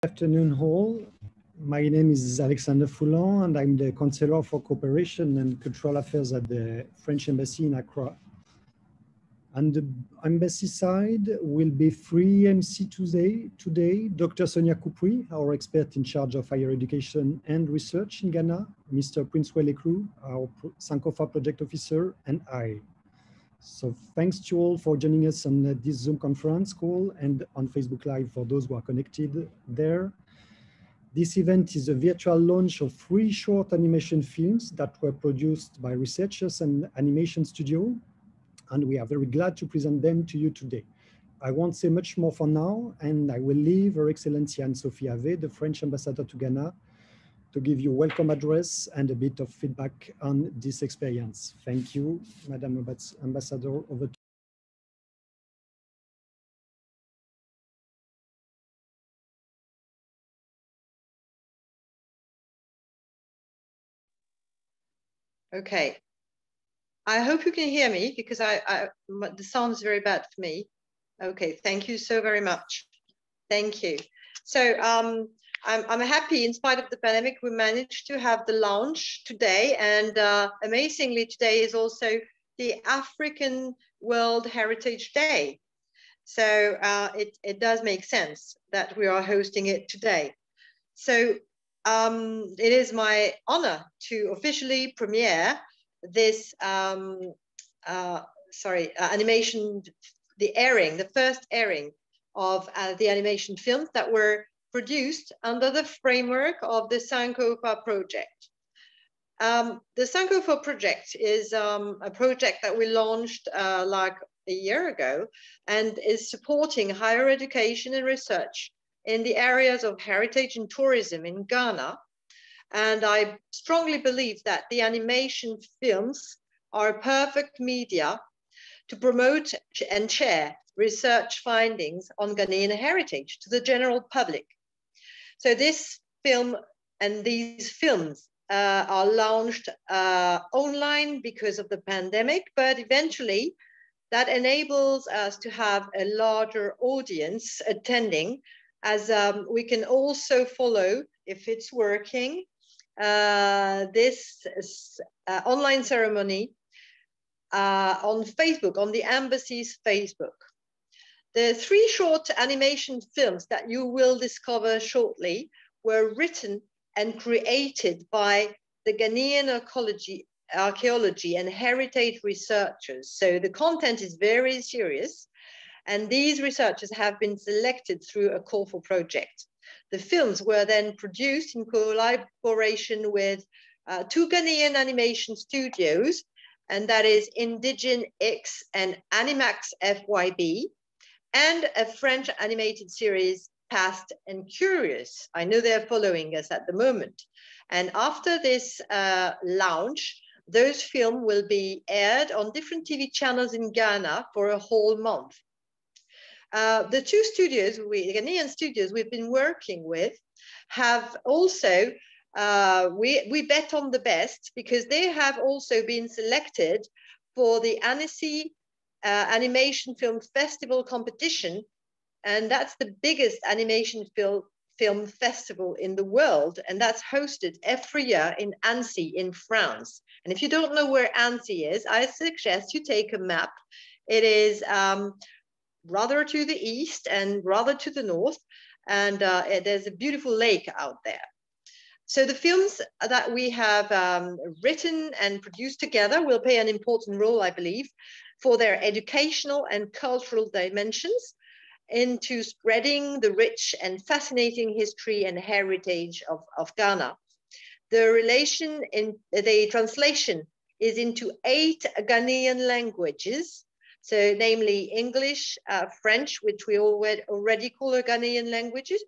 Good afternoon, all. My name is Alexander Foulan, and I'm the Counselor for Cooperation and Cultural Affairs at the French Embassy in Accra. On the embassy side will be three MC today, Dr. Sonia Koupri, our expert in charge of higher education and research in Ghana, Mr. Prince Welekru, our Sankofa project officer, and I. So thanks to all for joining us on this Zoom conference call and on Facebook Live for those who are connected there. This event is a virtual launch of 3 short animation films that were produced by researchers and animation studio, and we are very glad to present them to you today. I won't say much more for now, and I will leave Her Excellency Anne-Sophie Ave, the French ambassador to Ghana, to give you a welcome address and a bit of feedback on this experience. Thank you, Madam Ambassador. Over to you. Okay. I hope you can hear me because the sound is very bad for me. Okay, thank you so very much. Thank you. So I'm happy, in spite of the pandemic, we managed to have the launch today, and amazingly today is also the African World Heritage Day. So it does make sense that we are hosting it today. So it is my honor to officially premiere this animation, the first airing of the animation films that were produced under the framework of the Sankofa project. The Sankofa project is a project that we launched like a year ago and is supporting higher education and research in the areas of heritage and tourism in Ghana. And I strongly believe that the animation films are a perfect media to promote and share research findings on Ghanaian heritage to the general public. So this film and these films are launched online because of the pandemic, but eventually that enables us to have a larger audience attending, as we can also follow, if it's working, this online ceremony on Facebook, on the embassy's Facebook. The 3 short animation films that you will discover shortly were written and created by the Ghanaian archaeology and heritage researchers. So the content is very serious, and these researchers have been selected through a call for project. The films were then produced in collaboration with 2 Ghanaian animation studios, and that is Indigen X and Animax FYB, and a French animated series, Past and Curious. I know they're following us at the moment. And after this launch, those films will be aired on different TV channels in Ghana for a whole month. The 2 studios, the Ghanaian studios we've been working with, have also, we bet on the best because they have also been selected for the Annecy Animation Film Festival competition, and that's the biggest animation film festival in the world, and that's hosted every year in Annecy in France. And if you don't know where Annecy is, I suggest you take a map. It is rather to the east and rather to the north, and there's a beautiful lake out there. So the films that we have written and produced together will play an important role, I believe, for their educational and cultural dimensions into spreading the rich and fascinating history and heritage of Ghana. The translation is into 8 Ghanaian languages, so namely English, French, which we already call a Ghanaian languages.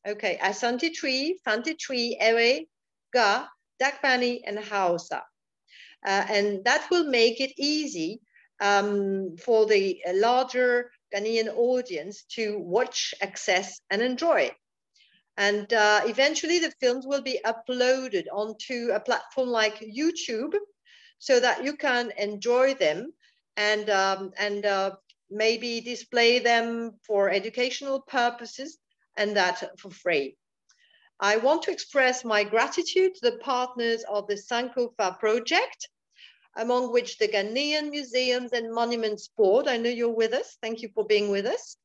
Okay, Asante Tree, Fante Tree, Ewe, Ga, Dakbani, and Hausa. And that will make it easy for the larger Ghanaian audience to watch, access, and enjoy. And eventually the films will be uploaded onto a platform like YouTube so that you can enjoy them and maybe display them for educational purposes and that for free. I want to express my gratitude to the partners of the Sankofa project, among which the Ghanaian Museums and Monuments Board. I know you're with us. Thank you for being with us.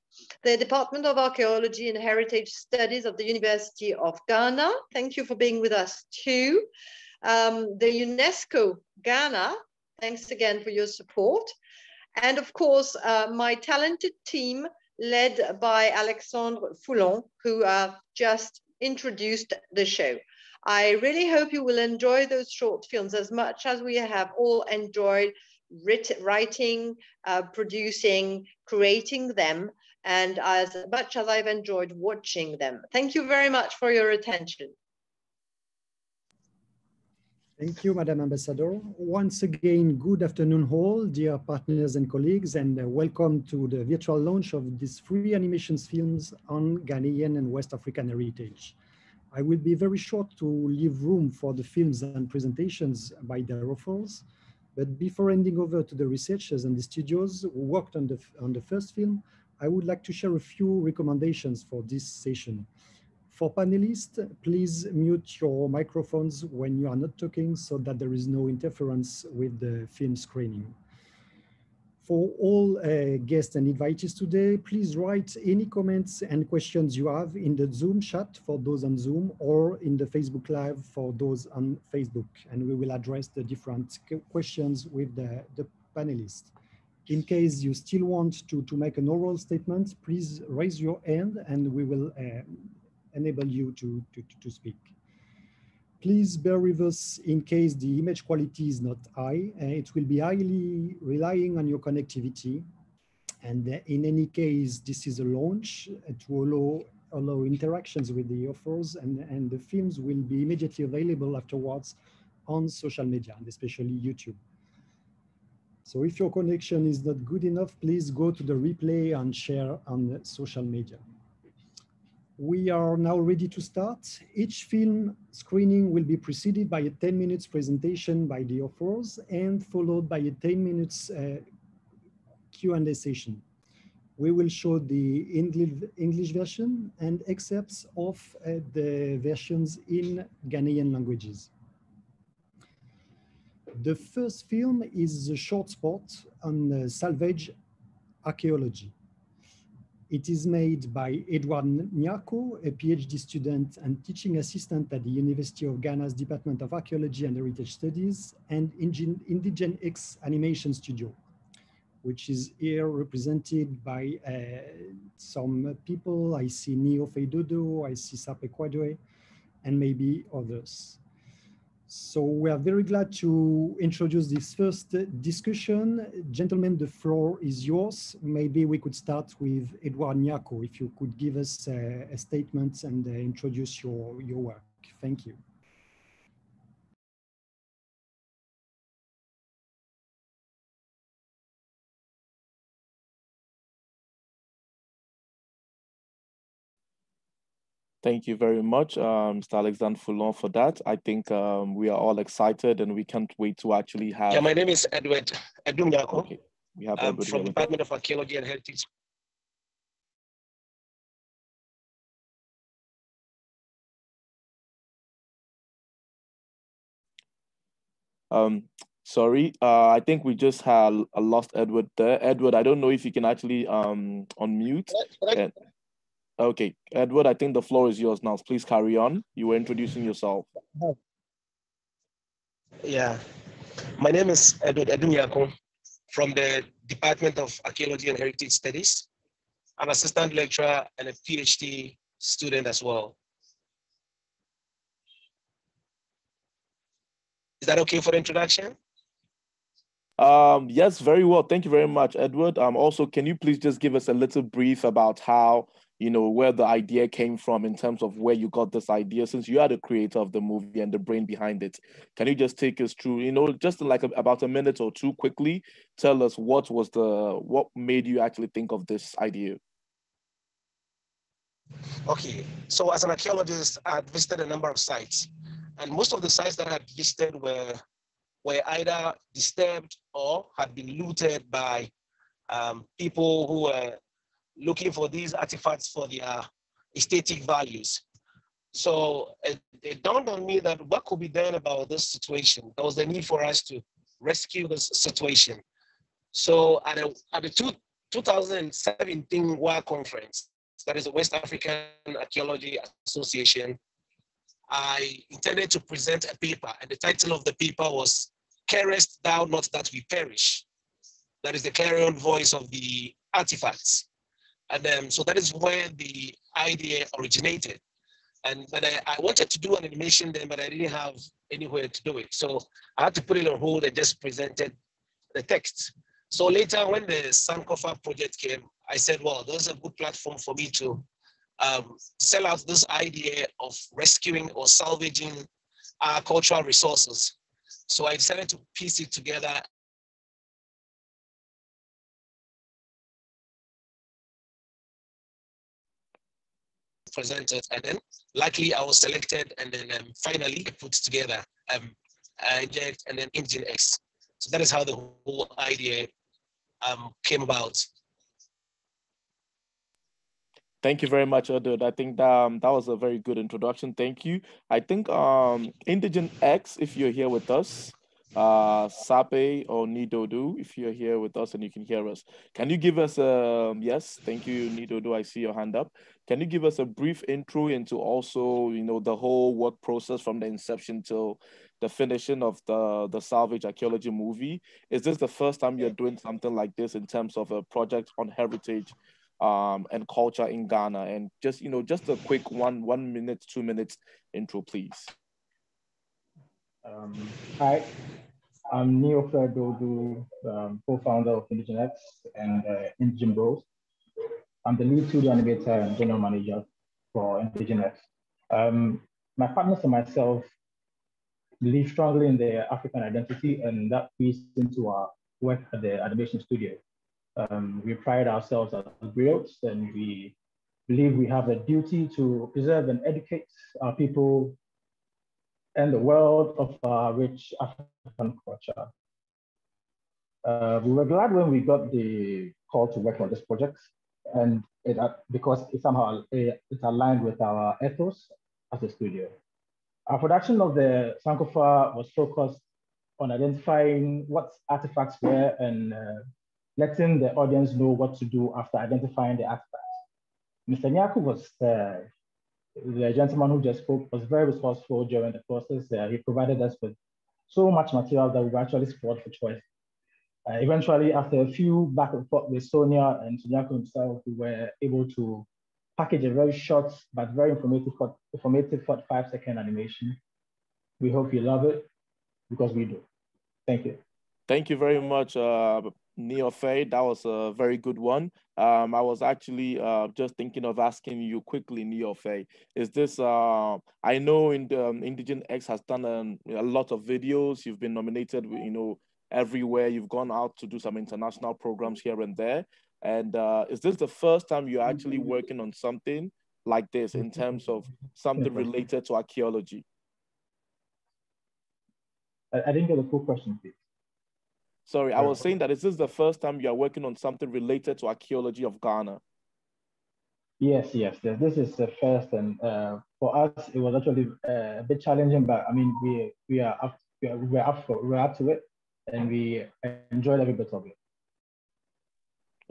The Department of Archaeology and Heritage Studies of the University of Ghana. Thank you for being with us too. The UNESCO Ghana. Thanks again for your support. And of course, my talented team led by Alexandre Foulon, who just introduced the show. I really hope you will enjoy those short films as much as we have all enjoyed writing, producing, creating them, and as much as I've enjoyed watching them. Thank you very much for your attention. Thank you, Madam Ambassador. Once again, good afternoon all, dear partners and colleagues, and welcome to the virtual launch of these 3 animations films on Ghanaian and West African heritage. I will be very short to leave room for the films and presentations by their authors, but before handing over to the researchers and the studios who worked on the first film, I would like to share a few recommendations for this session. For panelists, please mute your microphones when you are not talking so that there is no interference with the film screening. For all guests and invitees today, please write any comments and questions you have in the Zoom chat for those on Zoom or in the Facebook Live for those on Facebook, and we will address the different questions with the panelists. In case you still want to make an oral statement, please raise your hand and we will enable you to speak. Please bear with us in case the image quality is not high. It will be highly relying on your connectivity. And in any case, this is a launch to allow interactions with the authors, and the films will be immediately available afterwards on social media, and especially YouTube. So if your connection is not good enough, please go to the replay and share on social media. We are now ready to start. Each film screening will be preceded by a 10 minutes presentation by the authors and followed by a 10 minutes Q&A session. We will show the English version and excerpts of the versions in Ghanaian languages. The first film is a short spot on salvage archaeology. It is made by Edward Nyako, a PhD student and teaching assistant at the University of Ghana's Department of Archaeology and Heritage Studies, and Indigen X Animation Studio, which is here represented by some people. I see Neo Feidodo, I see Sape Kwadwe, and maybe others. So we are very glad to introduce this first discussion. Gentlemen, the floor is yours. Maybe we could start with Edward Nyako, if you could give us a statement and introduce your work. Thank you. Thank you very much, Mr. Alexandre Foulon, for that. I think we are all excited and we can't wait to actually have... Yeah, my name is Edward Nyako. Okay. We have from the Department of Archaeology and Heritage. Sorry, I think we just had lost Edward there. Edward, I don't know if you can actually unmute. Okay, Edward, I think the floor is yours now. Please carry on. You were introducing yourself. Yeah, my name is Edward Nyako from the Department of Archaeology and Heritage Studies. I'm assistant lecturer and a PhD student as well. Is that okay for the introduction? Yes, very well. Thank you very much, Edward. Also, can you please just give us a little brief about how, where the idea came from in terms of where you got this idea, since you are the creator of the movie and the brain behind it. Can you just take us through, just like about a minute or two quickly, tell us what made you actually think of this idea? Okay, so as an archaeologist, I visited a number of sites, and most of the sites that I had visited were either disturbed or had been looted by people who were looking for these artifacts for their aesthetic values. So it dawned on me that what could be done about this situation? There was the need for us to rescue this situation. So at the 2017 WA conference, that is the West African Archaeology Association, I intended to present a paper, and the title of the paper was "Carest Thou Not That We Perish." That is the clarion voice of the artifacts. And so that is where the idea originated. But I wanted to do an animation then, but I didn't have anywhere to do it. So I had to put it on hold and just presented the text. So later when the Sankofa project came, I said, well, there's a good platform for me to sell out this idea of rescuing or salvaging our cultural resources. So I decided to piece it together. Presented, and then luckily I was selected, and then finally put together Inject and then Engine X. So that is how the whole idea came about. Thank you very much, Edward. I think that was a very good introduction. Thank you. I think Indigent X, if you're here with us, Sape or Nidodu, if you're here with us and you can hear us, can you give us a yes? Thank you, Nidodu. I see your hand up. Can you give us a brief intro into also, the whole work process from the inception till the finishing of the Salvage Archaeology movie? Is this the first time you're doing something like this in terms of a project on heritage and culture in Ghana? And just a quick 1 minute, 2 minutes intro, please. Hi, I'm Neofer Dodu, co-founder of Indigent X and Indigent Bros. I'm the lead 2D animator and general manager for Indigent X. My partners and myself believe strongly in the African identity, and that feeds into our work at the animation studio. We pride ourselves as griots, and we believe we have a duty to preserve and educate our people and the world of our rich African culture. We were glad when we got the call to work on this project, and because it somehow aligned with our ethos as a studio. Our production of the Sankofa was focused on identifying what artifacts were and letting the audience know what to do after identifying the artifacts. Mr. Nyaku was the gentleman who just spoke, was very resourceful during the process. He provided us with so much material that we actually spoiled for choice. Eventually, after a few back and forth with Sonia and Nyaku himself, we were able to package a very short but very informative 45-second animation. We hope you love it, because we do. Thank you. Thank you very much, Neofe. That was a very good one. I was actually just thinking of asking you quickly, Neofe, is this, I know Indigent X has done a lot of videos. You've been nominated, everywhere. You've gone out to do some international programs here and there. And is this the first time you're actually working on something like this in terms of something related to archaeology? I didn't get the full question, please. Sorry, I was saying that is this the first time you are working on something related to archaeology of Ghana? Yes. This is the first, and for us, it was actually a bit challenging, but I mean, we're up to it, and we enjoyed every bit of it.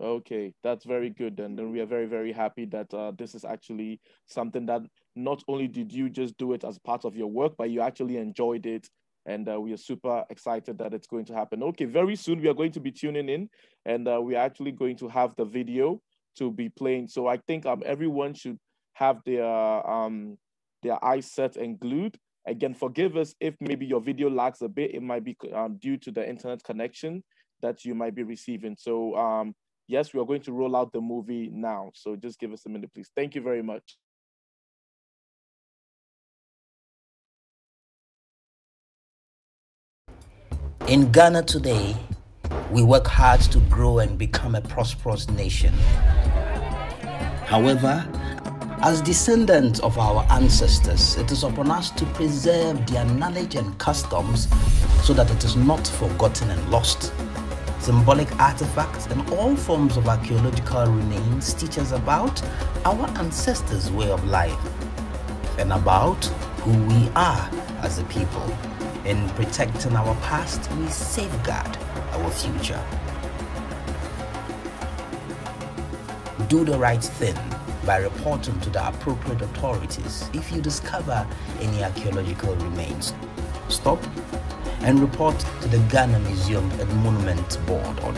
Okay, that's very good. And then we are very, very happy that this is actually something that not only did you just do it as part of your work, but you actually enjoyed it. And we are super excited that it's going to happen. Okay, very soon we are going to be tuning in, and we are actually going to have the video to be playing. So I think everyone should have their eyes set and glued. Again, forgive us if maybe your video lags a bit. It might be due to the internet connection that you might be receiving. So yes, we are going to roll out the movie now. So just give us a minute, please. Thank you very much. In Ghana today, we work hard to grow and become a prosperous nation. However, as descendants of our ancestors, it is upon us to preserve their knowledge and customs so that it is not forgotten and lost. Symbolic artifacts and all forms of archaeological remains teach us about our ancestors' way of life and about who we are as a people. In protecting our past, we safeguard our future. Do the right thing by reporting to the appropriate authorities if you discover any archaeological remains. Stop and report to the Ghana Museum and Monument Board on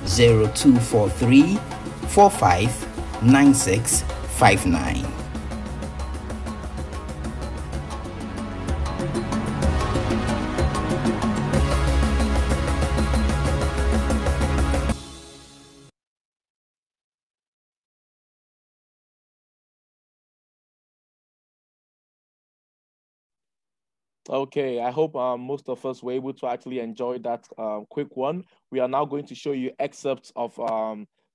0243 459659. Okay, I hope most of us were able to actually enjoy that quick one. We are now going to show you excerpts of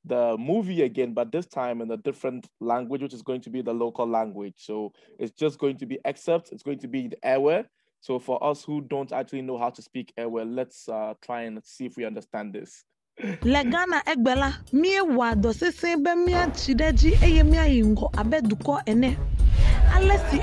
the movie again, but this time in a different language, which is going to be the local language. So it's just going to be excerpts. It's going to be the Ewe. So for us who don't actually know how to speak Ewe, let's try and see if we understand this. Legana egbela mie wado sese be mia chideji eye mia yingo abeduko ene alesi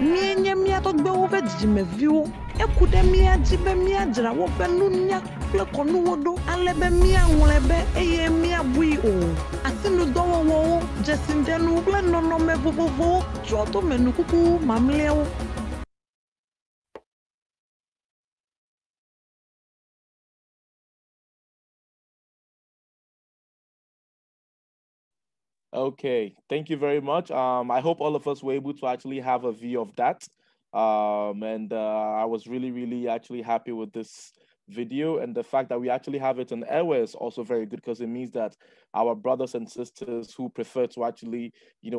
mie nye mia to gbe wo be jime viwo ekude mia jibe mia jra wo be nunya ple konu wodo ale be mia nwlebe eye mia bui o asinu dowo wo jesindenu ble nono me vovovo joto menukuku mamleo. Okay, thank you very much. I hope all of us were able to actually have a view of that. And I was really actually happy with this video, and the fact that we actually have it in Ewe is also very good because it means that our brothers and sisters who prefer to actually,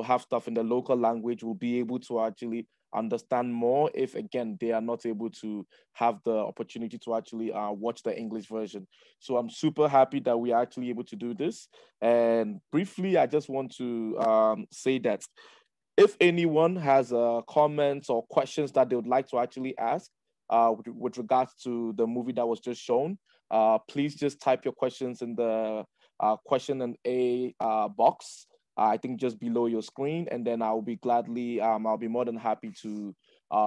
have stuff in the local language will be able to actually understand more if, again, they are not able to have the opportunity to actually watch the English version. So I'm super happy that we are actually able to do this. And briefly, I just want to say that if anyone has comments or questions that they would like to actually ask with regards to the movie that was just shown, please just type your questions in the question and A box. I think just below your screen, and then I'll be more than happy to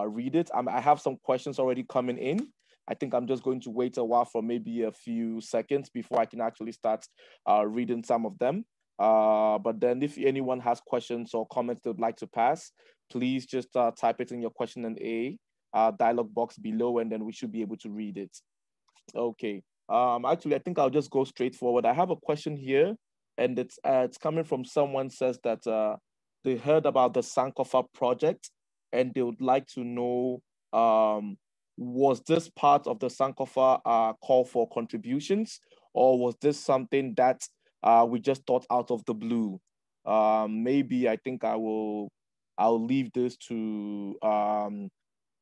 read it. I have some questions already coming in. I think I'm just going to wait a while for maybe a few seconds before I can actually start reading some of them. But then if anyone has questions or comments they'd like to pass, please just type it in your question and A dialog box below, and then we should be able to read it. Okay. Actually, I think I'll just go straight forward. I have a question here, and it's coming from someone says that they heard about the Sankofa project, and they would like to know, was this part of the Sankofa call for contributions, or was this something that we just thought out of the blue? Maybe I think I'll leave this to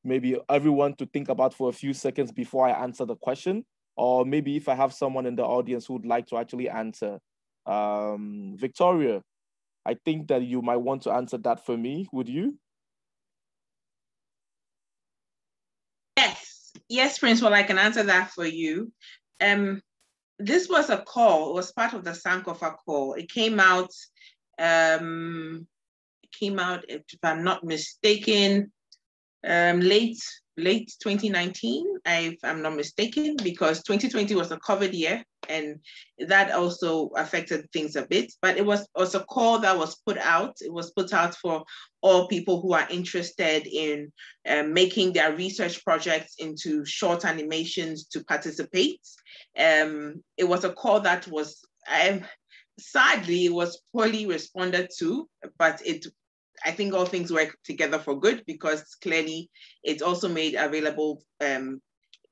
maybe everyone to think about for a few seconds before I answer the question, or maybe if I have someone in the audience who would like to actually answer. Victoria, I think that you might want to answer that for me. Would you? Yes, Principal, I can answer that for you. This was a call. It was part of the Sankofa call. It came out, if I'm not mistaken, late 2019, if I'm not mistaken, because 2020 was a COVID year, and that also affected things a bit. But it was a call that was put out. It was put out for all people who are interested in making their research projects into short animations to participate. It was a call that was, sadly, it was poorly responded to, but I think all things work together for good, because clearly it's also made available,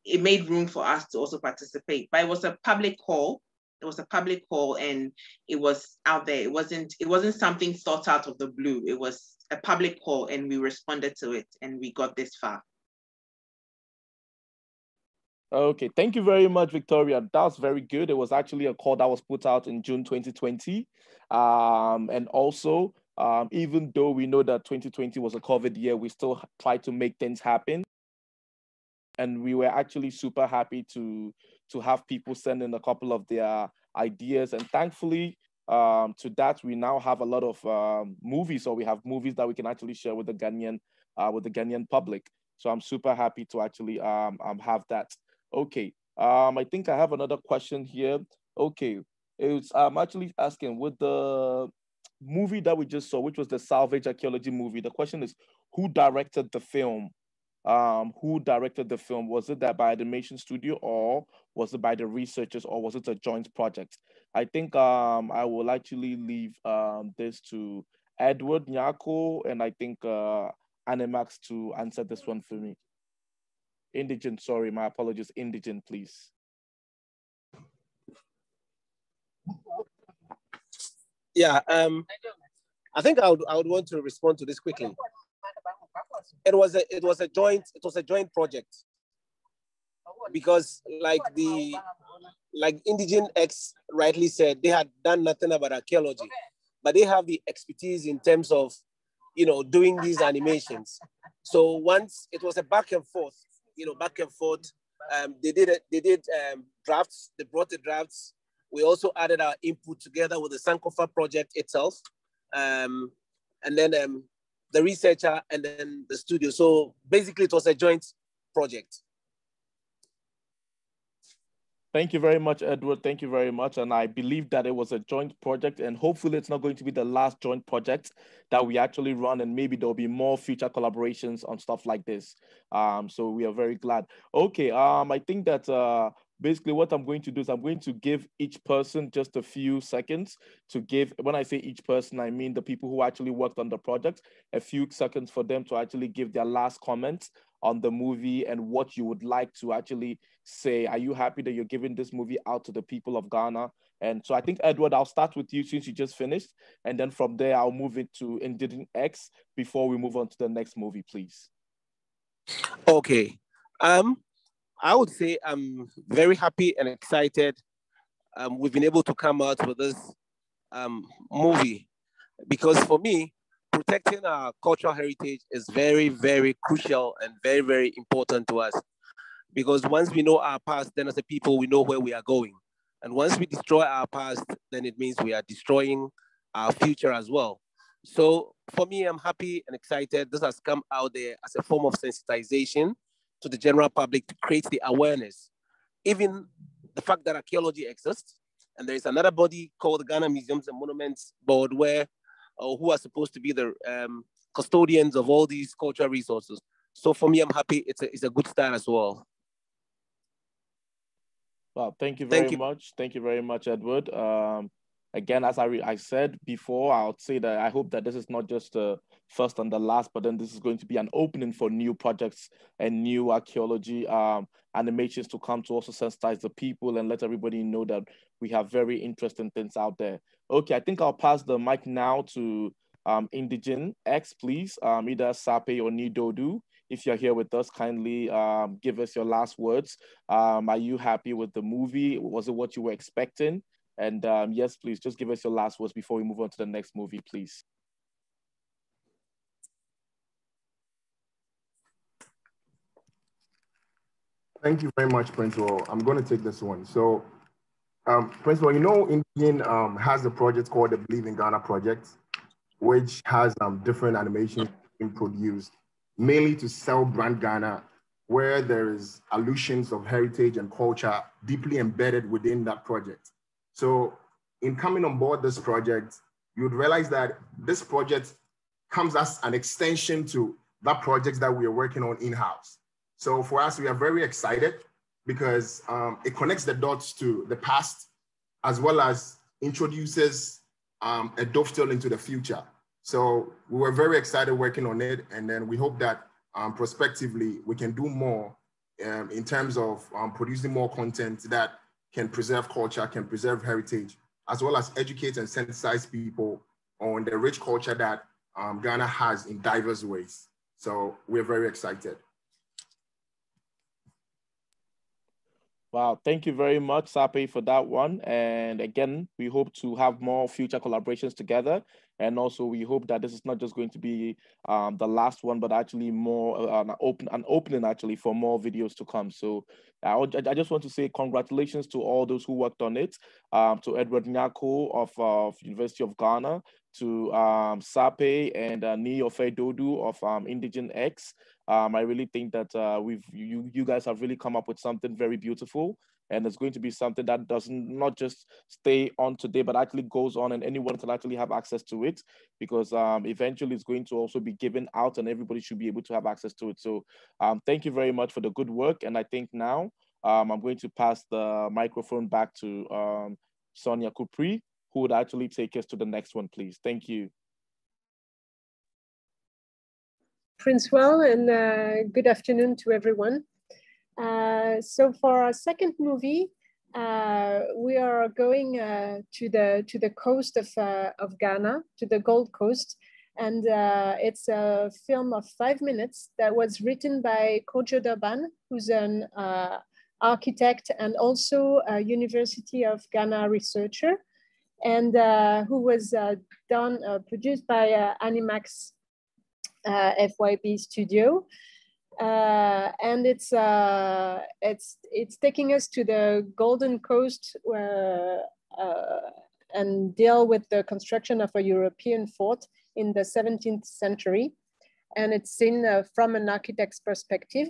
it made room for us to also participate. But it was a public call. It was a public call, and it was out there. It wasn't something thought out of the blue. It was a public call, and we responded to it, and we got this far. Okay, thank you very much, Victoria. That was very good. It was actually a call that was put out in June 2020. And also, even though we know that 2020 was a COVID year, we still tried to make things happen. and we were actually super happy to have people send in a couple of their ideas. And thankfully, to that, we now have a lot of movies, or we have movies that we can actually share with the Ghanaian public. So I'm super happy to actually have that. Okay, I think I have another question here. Okay, I'm actually asking, with the movie that we just saw, which was the salvage archaeology movie, the question is, who directed the film? Who directed the film? Was it that by animation studio, or was it by the researchers, or was it a joint project? I think I will actually leave this to Edward Nyako, and I think Animax to answer this one for me. Indigent, sorry, my apologies. Indigent, please. Yeah, I think I would want to respond to this quickly. It was a joint project, because like Indigent X rightly said, they had done nothing about archaeology, but they have the expertise in terms of, doing these animations. So once it was a back and forth. They did drafts. They brought the drafts. We also added our input together with the Sankofa project itself, and then the researcher, and then the studio. So basically, it was a joint project. Thank you very much, Edward. Thank you very much. And I believe that it was a joint project, and hopefully it's not going to be the last joint project that we actually run, and maybe there'll be more future collaborations on stuff like this. So we are very glad. Okay, I think that basically what I'm going to do is I'm going to give each person just a few seconds to give. When I say each person, I mean the people who actually worked on the project, a few seconds for them to actually give their last comments on the movie and what you would like to actually say. Are you happy that you're giving this movie out to the people of Ghana? And so I think, Edward, I'll start with you since you just finished. And then from there, I'll move it to Indigent X before we move on to the next movie, please. Okay. I would say I'm very happy and excited. We've been able to come out with this movie, because for me, protecting our cultural heritage is very, very crucial and very, very important to us. Because once we know our past, then as a people, we know where we are going. And once we destroy our past, then it means we are destroying our future as well. So for me, I'm happy and excited. This has come out there as a form of sensitization to the general public to create the awareness. Even the fact that archaeology exists, and there is another body called the Ghana Museums and Monuments Board, who are supposed to be the custodians of all these cultural resources. So for me, I'm happy. It's a good start as well. Well, thank you very much. Thank you very much, Edward. Again, as I said before, I would say that I hope that this is not just the first and the last, but then this is going to be an opening for new projects and new archaeology animations to come to also sensitize the people and let everybody know that we have very interesting things out there. Okay, I think I'll pass the mic now to Indigent X, please. Either Sape or Nidodu. If you're here with us, kindly give us your last words. Are you happy with the movie? Was it what you were expecting? And yes, please, just give us your last words before we move on to the next movie, please. Thank you very much, Principal. I'm going to take this one. So, Principal, Indian has a project called the Believe in Ghana project, which has different animations being produced, mainly to sell brand Ghana, where there is allusions of heritage and culture deeply embedded within that project. So in coming on board this project, you would realize that this project comes as an extension to that project that we are working on in-house. So for us, we are very excited because it connects the dots to the past, as well as introduces a dovetail into the future. So we were very excited working on it. And then we hope that prospectively, we can do more in terms of producing more content that can preserve culture, can preserve heritage, as well as educate and sensitize people on the rich culture that Ghana has in diverse ways. So we're very excited. Wow, thank you very much, Sape, for that one. And again, we hope to have more future collaborations together. And also, we hope that this is not just going to be the last one, but actually more an opening actually for more videos to come. So I just want to say congratulations to all those who worked on it, to Edward Nyako of University of Ghana, to Sape and Niyofe Dodu of Indigen X. I really think that you guys have really come up with something very beautiful, and it's going to be something that doesn't not just stay on today, but actually goes on, and anyone can actually have access to it, because eventually it's going to also be given out, and everybody should be able to have access to it. So thank you very much for the good work, and I think now I'm going to pass the microphone back to Sonia Kupri, who would actually take us to the next one, please. Thank you. Francois, and good afternoon to everyone. So for our second movie, we are going to the coast of Ghana, to the Gold Coast, and it's a film of 5 minutes that was written by Kojo Durban, who's an architect and also a University of Ghana researcher, and who was produced by Animax FYP studio, and it's taking us to the Golden Coast and deal with the construction of a European fort in the 17th century, and it's seen from an architect's perspective.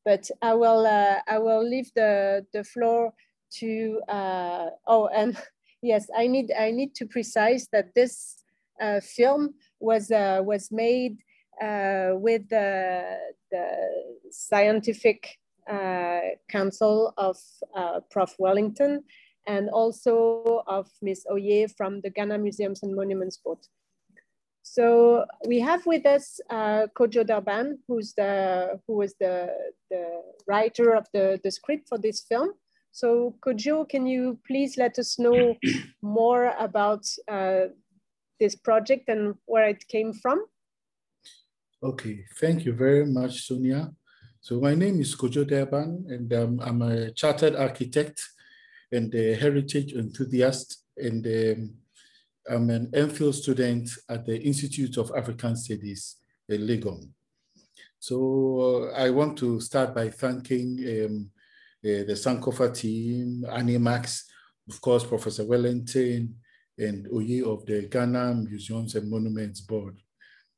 But I will leave the floor to oh, and yes, I need to precise that this film was made with the scientific council of Prof. Wellington, and also of Ms. Oye from the Ghana Museums and Monuments Board. So we have with us Kojo Durban, who was the writer of the script for this film. So Kojo, can you please let us know more about this project and where it came from? Okay, thank you very much, Sonia. So my name is Kojo Durban, and I'm a chartered architect and a heritage enthusiast, and I'm an MPhil student at the Institute of African Studies in Legon. So I want to start by thanking the Sankofa team, Animax, of course, Professor Wellington, and Oye of the Ghana Museums and Monuments Board.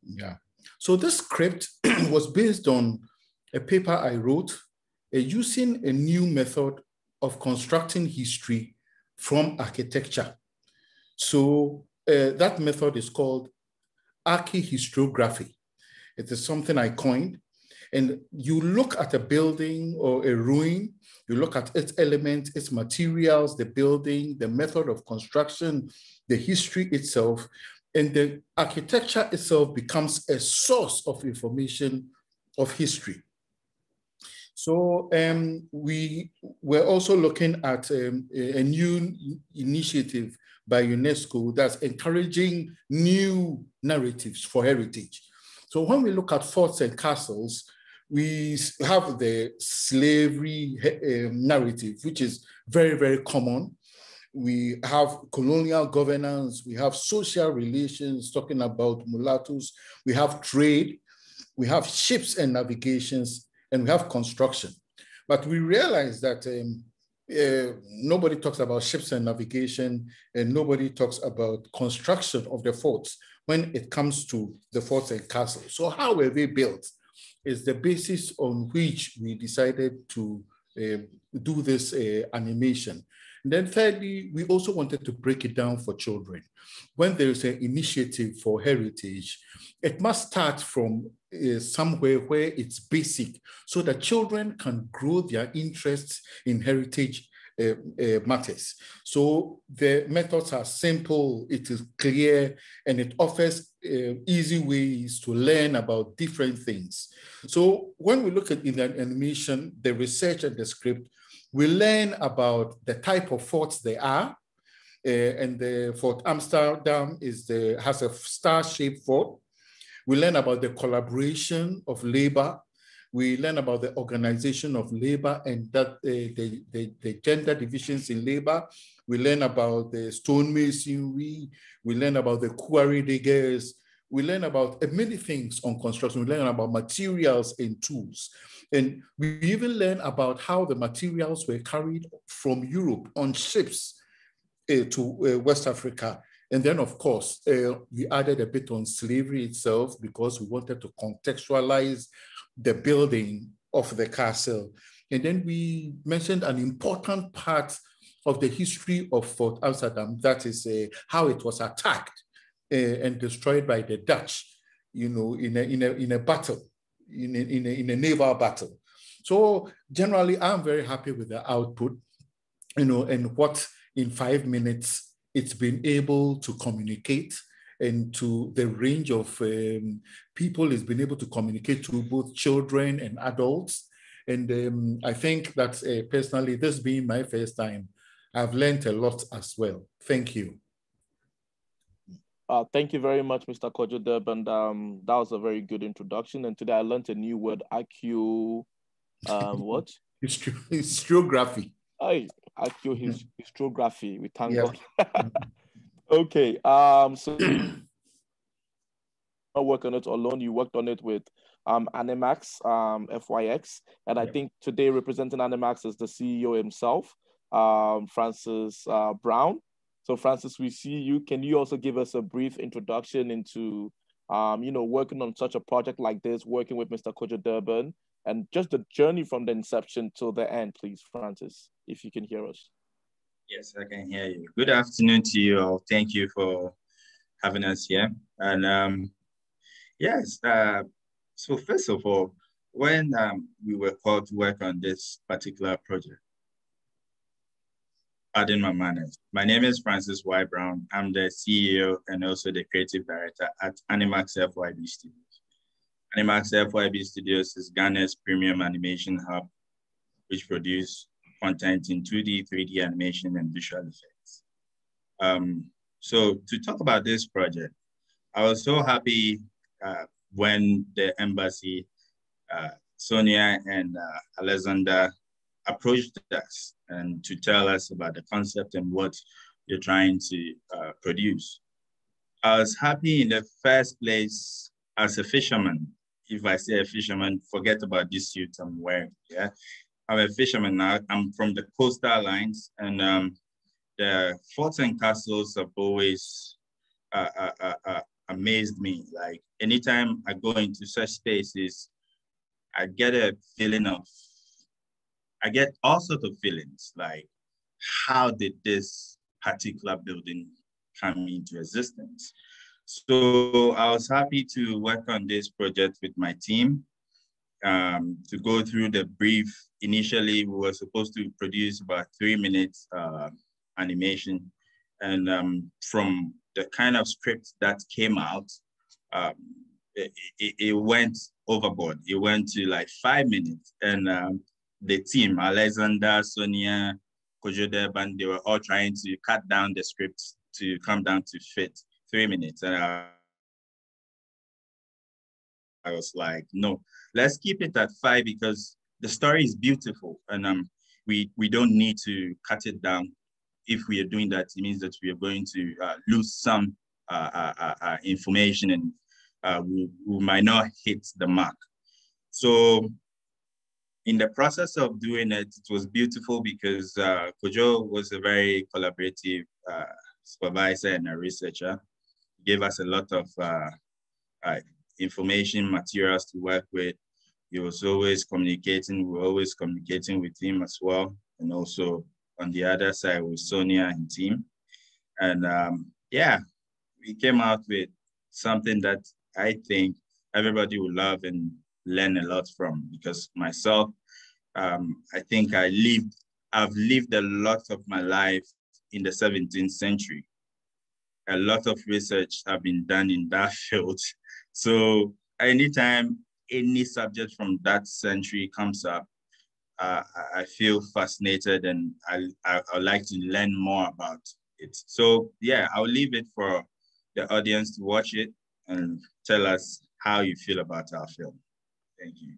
Yeah. So this script was based on a paper I wrote using a new method of constructing history from architecture. So that method is called archihistoriography. It is something I coined. And you look at a building or a ruin, you look at its elements, its materials, the building, the method of construction, the history itself, and the architecture itself becomes a source of information of history. So we were also looking at a new initiative by UNESCO that's encouraging new narratives for heritage. So when we look at forts and castles, we have the slavery narrative, which is very, very common. We have colonial governance, we have social relations, talking about mulattoes, we have trade, we have ships and navigations, and we have construction. But we realize that nobody talks about ships and navigation, and nobody talks about construction of the forts when it comes to the forts and castles. So how were they built is the basis on which we decided to do this animation. And then thirdly, we also wanted to break it down for children. When there is an initiative for heritage, it must start from somewhere where it's basic so that children can grow their interests in heritage matters. So the methods are simple, it is clear, and it offers easy ways to learn about different things. So when we look at in the animation, the research and the script, we learn about the type of forts they are, and the Fort Amsterdam has a star-shaped fort. We learn about the collaboration of labor, We learn about the organization of labor and that the gender divisions in labor. We learn about the stonemasonry. We learn about the quarry diggers. We learn about many things on construction. We learn about materials and tools. And we even learn about how the materials were carried from Europe on ships to West Africa. And then, of course, we added a bit on slavery itself because we wanted to contextualize the building of the castle. And then we mentioned an important part of the history of Fort Amsterdam, that is how it was attacked and destroyed by the Dutch, you know, in a battle, in a naval battle. So generally, I'm very happy with the output, you know, and what in 5 minutes it's been able to communicate, and to the range of people it's been able to communicate to, both children and adults. And I think that personally, this being my first time, I've learned a lot as well. Thank you. Thank you very much, Mr. Kojo Durban. That was a very good introduction. And today I learned a new word, IQ, what? Historiography. IQ historiography. We thank Yeah. God. Okay. So I work on it alone. You worked on it with Animax, FYX. And I think today representing Animax is the CEO himself, Francis Brown. So Francis, we see you. Can you also give us a brief introduction into, you know, working on such a project like this, working with Mr. Kojo Durban, and just the journey from the inception till the end, please, Francis, if you can hear us. Yes, I can hear you. Good afternoon to you all. Thank you for having us here. And yes, so first of all, when we were called to work on this particular project, pardon my manners. My name is Francis Y. Brown. I'm the CEO and also the creative director at Animax FYB Studios. Animax FYB Studios is Ghana's premium animation hub, which produce content in 2D, 3D animation, and visual effects. So to talk about this project, I was so happy when the embassy, Sonia and Alexander, approached us and to tell us about the concept and what you're trying to produce. I was happy in the first place as a fisherman. If I say a fisherman, forget about this suit I'm wearing, yeah? I'm a fisherman now. I'm from the coastal lines, and the forts and castles have always amazed me. Like anytime I go into such spaces, I get a feeling of, I get all sorts of feelings, like how did this particular building come into existence? So I was happy to work on this project with my team. To go through the brief, initially we were supposed to produce about 3 minutes animation. And from the kind of script that came out, it went overboard. It went to like 5 minutes. And the team, Alexander, Sonia, Kojo Durban, they were all trying to cut down the script to come down to fit 3 minutes. And I was like, no, let's keep it at 5 because the story is beautiful. And we don't need to cut it down. If we are doing that, it means that we are going to lose some information, and we might not hit the mark. So in the process of doing it, it was beautiful because Kojo was a very collaborative supervisor and a researcher. He gave us a lot of information, materials to work with. He was always communicating. We were always communicating with him as well. And also on the other side with Sonia and team. And yeah, we came out with something that I think everybody will love and learn a lot from, because myself, I think I've lived a lot of my life in the 17th century. A lot of research have been done in that field. So anytime any subject from that century comes up, I feel fascinated, and I like to learn more about it. So yeah, I'll leave it for the audience to watch it and tell us how you feel about our film. Thank you.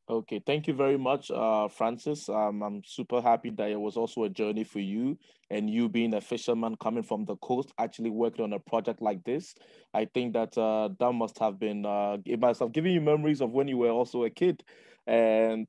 Okay, thank you very much, Francis. I'm super happy that it was also a journey for you, and you being a fisherman coming from the coast, actually working on a project like this. I think that that must have been it must have given you memories of when you were also a kid, and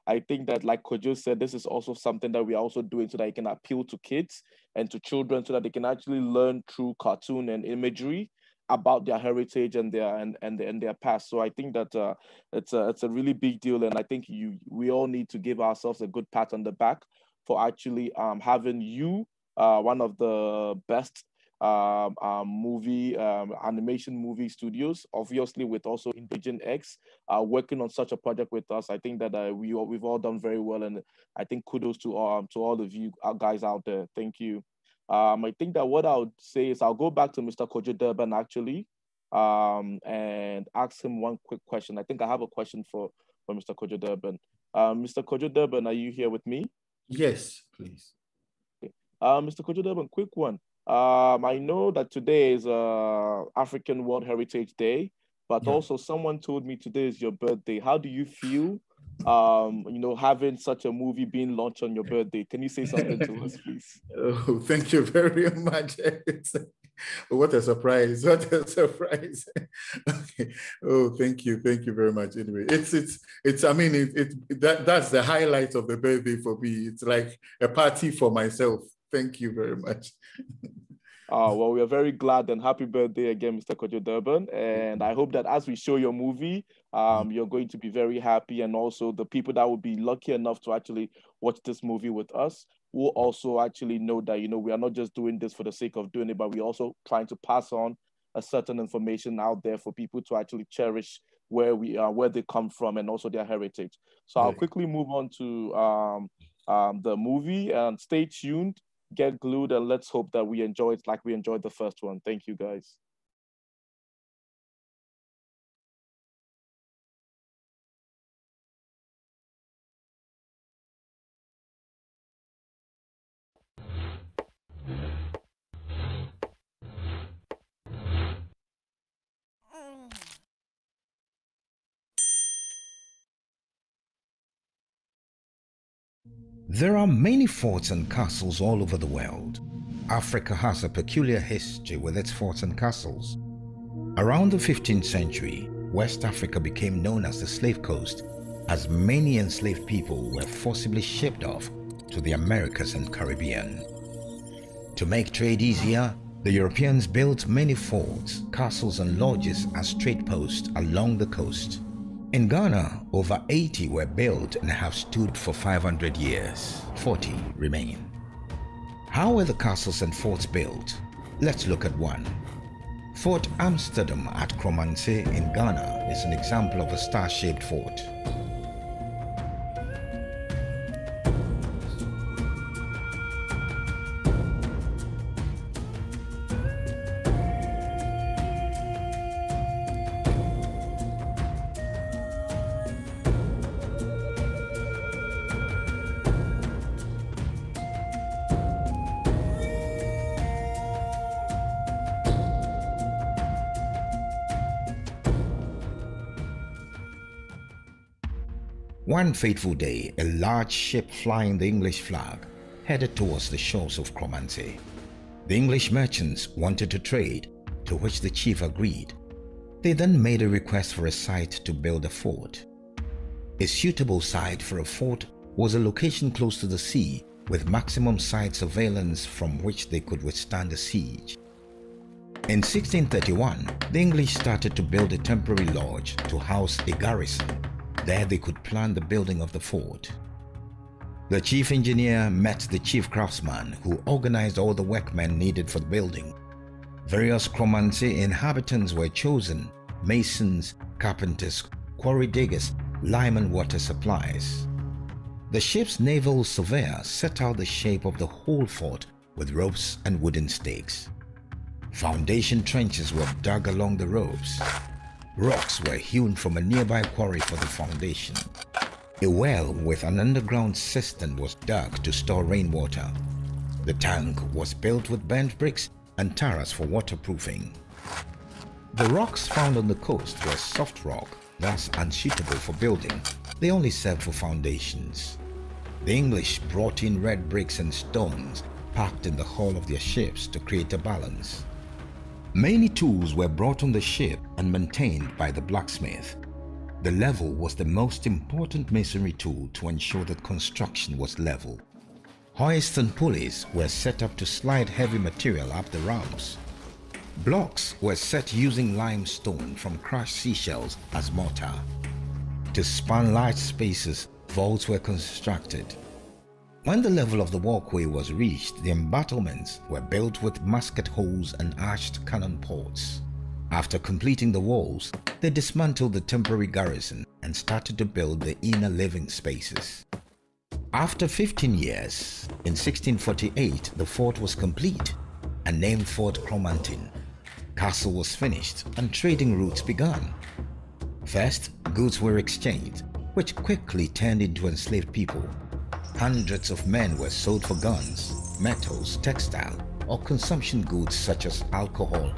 I think that, like Kojo said, this is also something that we are also doing so that it can appeal to kids and to children, so that they can actually learn through cartoon and imagery about their heritage and their past. So I think that it's a really big deal, and I think we all need to give ourselves a good pat on the back for actually having you one of the best movie animation movie studios, obviously with also Indigen X, working on such a project with us. I think that we've all done very well, and I think kudos to all of you guys out there. Thank you. I think that what I would say is I'll go back to Mr. Kojo Durban actually, and ask him one quick question. I think I have a question for Mr. Kojo Durban. Mr. Kojo Durban, are you here with me? Yes, please. Okay. Mr. Kojo Durban, quick one. I know that today is African World Heritage Day, but also someone told me today is your birthday. How do you feel? Having such a movie being launched on your birthday. Can you say something to us, please? Oh, thank you very much. What a surprise. What a surprise. Okay. Oh, thank you very much. Anyway, that's the highlight of the birthday for me. It's like a party for myself. Thank you very much. Well, we are very glad, and happy birthday again, Mr. Kojo Durban. And I hope that as we show your movie, you're going to be very happy. And also the people that will be lucky enough to actually watch this movie with us will also actually know that, we are not just doing this for the sake of doing it, but we're also trying to pass on a certain information out there for people to actually cherish where we are, where they come from, and also their heritage. So I'll quickly move on to the movie, and stay tuned. Get glued, and let's hope that we enjoy it like we enjoyed the first one. Thank you, guys. There are many forts and castles all over the world. Africa has a peculiar history with its forts and castles. Around the 15th century, West Africa became known as the Slave Coast, as many enslaved people were forcibly shipped off to the Americas and Caribbean. To make trade easier, the Europeans built many forts, castles, and lodges as trade posts along the coast. In Ghana, over 80 were built and have stood for 500 years. 40 remain. How were the castles and forts built? Let's look at one. Fort Amsterdam at Kromanse in Ghana is an example of a star-shaped fort. One fateful day, a large ship flying the English flag headed towards the shores of Kromanse. The English merchants wanted to trade, to which the chief agreed. They then made a request for a site to build a fort. A suitable site for a fort was a location close to the sea with maximum side surveillance from which they could withstand a siege. In 1631, the English started to build a temporary lodge to house a garrison. There they could plan the building of the fort. The chief engineer met the chief craftsman, who organized all the workmen needed for the building. Various Kromanse inhabitants were chosen: masons, carpenters, quarry diggers, lime and water supplies. The ship's naval surveyor set out the shape of the whole fort with ropes and wooden stakes. Foundation trenches were dug along the ropes. Rocks were hewn from a nearby quarry for the foundation. A well with an underground cistern was dug to store rainwater. The tank was built with bent bricks and taras for waterproofing. The rocks found on the coast were soft rock, thus unsuitable for building. they only served for foundations. The English brought in red bricks and stones packed in the hull of their ships to create a balance. Many tools were brought on the ship and maintained by the blacksmith. The level was the most important masonry tool to ensure that construction was level. Hoists and pulleys were set up to slide heavy material up the ramps. Blocks were set using limestone from crushed seashells as mortar. To span large spaces, vaults were constructed. When the level of the walkway was reached, the embattlements were built with musket holes and arched cannon ports. After completing the walls, they dismantled the temporary garrison and started to build the inner living spaces. After 15 years, in 1648, the fort was complete and named Fort Cromartin. Castle was finished and trading routes began. First, goods were exchanged, which quickly turned into enslaved people. Hundreds of men were sold for guns, metals, textile, or consumption goods such as alcohol,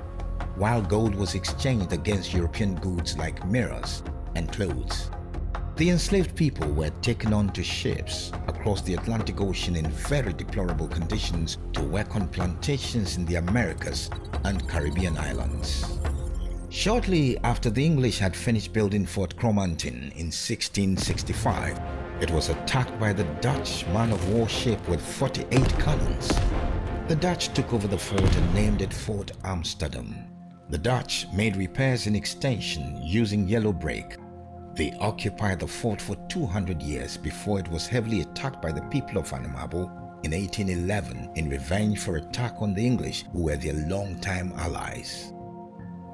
while gold was exchanged against European goods like mirrors and clothes. The enslaved people were taken onto ships across the Atlantic Ocean in very deplorable conditions to work on plantations in the Americas and Caribbean islands. Shortly after the English had finished building Fort Cromartin in 1665, it was attacked by the Dutch man-of-war ship with 48 cannons. The Dutch took over the fort and named it Fort Amsterdam. The Dutch made repairs in extension using yellow brick. They occupied the fort for 200 years before it was heavily attacked by the people of Anamabo in 1811 in revenge for attack on the English, who were their longtime allies.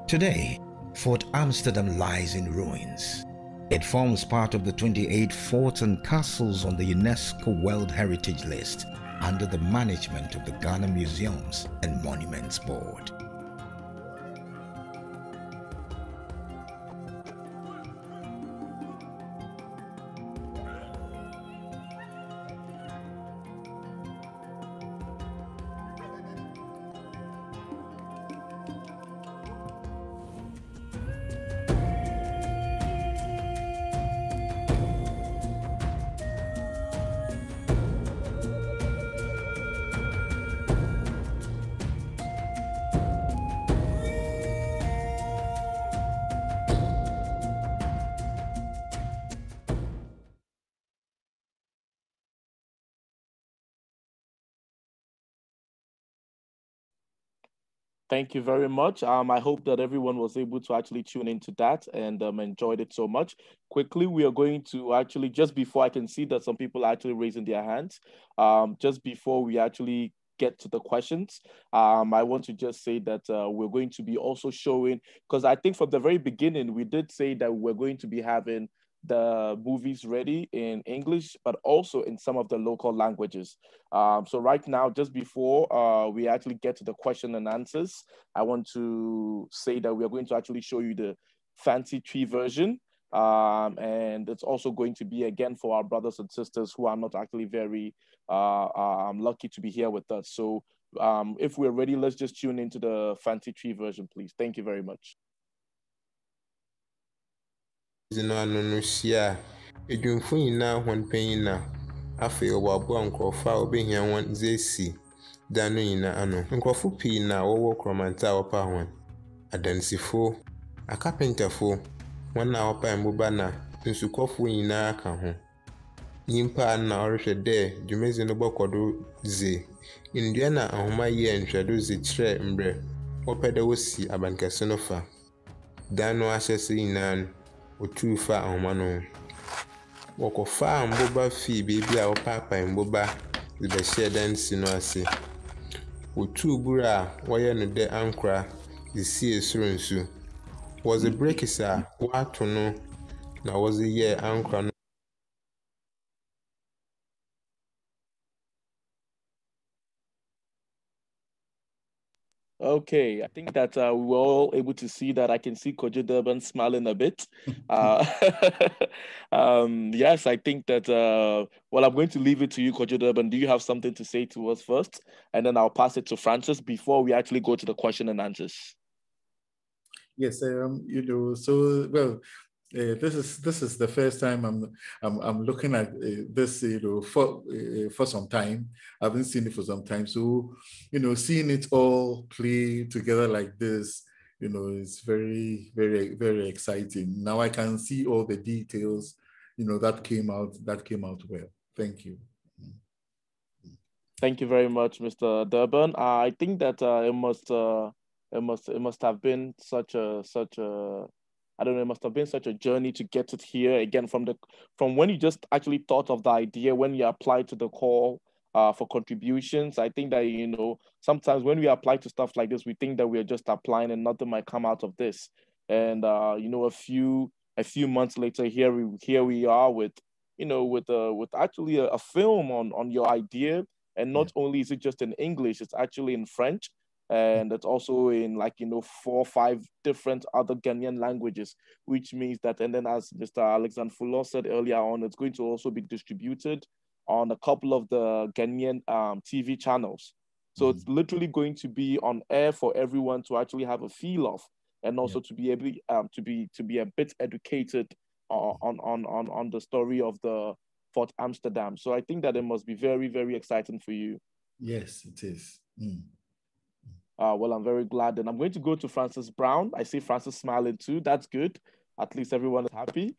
Today, Fort Amsterdam lies in ruins. It forms part of the 28 forts and castles on the UNESCO World Heritage List under the management of the Ghana Museums and Monuments Board. Thank you very much. I hope that everyone was able to actually tune into that and enjoyed it so much. Quickly, we are going to actually, just before I can see that some people are actually raising their hands, just before we actually get to the questions, I want to just say that we're going to be also showing, because I think from the very beginning, we did say that we're going to be having the movies ready in English, but also in some of the local languages. So right now, just before we actually get to the question and answers, I want to say that we are going to actually show you the fancy tree version. And it's also going to be, again, for our brothers and sisters who are not actually very lucky to be here with us. So if we're ready, let's just tune into the fancy tree version, please. Thank you very much. Edwumfo nyinaa hɔn panyin na afei wɔaboa nkurɔfo a wobɛhia wɔn dze esi dan no nyinaa ano. Nkurɔfo pii na wɔwɔ Krɔmanta a wɔpa hɔn. Adansifo, akapentafo, wɔn a wɔpa mboba na nsukɔfo nyinaa ka ho. Nyimpa na ɔrehwɛ dɛ dwumadzi no bɔkɔ do dze. Ndua na ahoma yɛ nhwɛdo dze kyerɛ mbrɛ wɔpɛ dɛ wosi abankɛse no fa. Dan no ahyɛse nyinaa no otu fa ahoma no. Wɔkɔfa mboba fi beebi a wɔpaapae mboba dze bɛhyɛ dan si no ase. Otu bura a wɔyɛ no dɛ ankora dze sie soro nsu. Wɔdze bricks a wɔato no na wɔdze yɛ ankora no. Okay, I think that we were all able to see that. I can see Kojo Durban smiling a bit. Yes, I think that, well, I'm going to leave it to you, Kojo Durban. Do you have something to say to us first? And then I'll pass it to Francis before we actually go to the question and answers. Yes, so, well, This is the first time I'm looking at this, for some time. I haven't seen it for some time. So, seeing it all play together like this, it's very, very, very exciting. Now I can see all the details, that came out well. Thank you. Thank you very much, Mr. Durban. I think that it must have been such a I don't know, it must have been such a journey to get it here again from when you just actually thought of the idea, when you applied to the call for contributions. I think that, sometimes when we apply to stuff like this, we think that we're just applying and nothing might come out of this. And a few months later, here we are with actually a film on your idea. And not only is it just in English, it's actually in French. And it's also in 4 or 5 different other Ghanaian languages, which means that, and then as Mr. Alexander Fuller said earlier on, it's going to also be distributed on a couple of the Ghanaian TV channels. So it's literally going to be on air for everyone to actually have a feel of, and also to be able to be a bit educated on the story of the Fort Amsterdam. So I think that it must be very, very exciting for you. Yes, it is. Well, I'm very glad. And I'm going to go to Francis Brown. I see Francis smiling too. That's good. At least everyone is happy.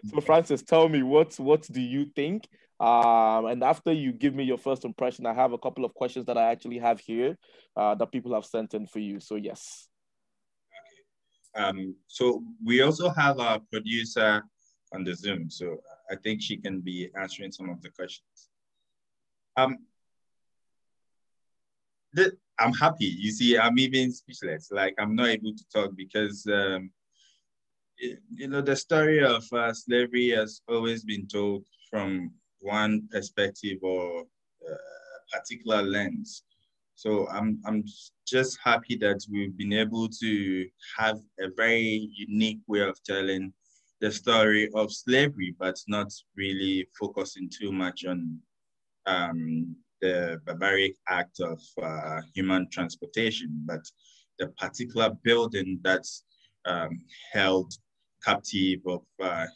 So Francis, tell me, what do you think? And after you give me your first impression, I have a couple of questions that I actually have here that people have sent in for you. So yes. Okay. So we also have our producer on the Zoom. So I think she can be answering some of the questions. I'm happy. You see, I'm even speechless. Like, I'm not able to talk because, the story of slavery has always been told from one perspective or particular lens. So I'm just happy that we've been able to have a very unique way of telling the story of slavery, but not really focusing too much on the barbaric act of human transportation, but the particular building that's held captive of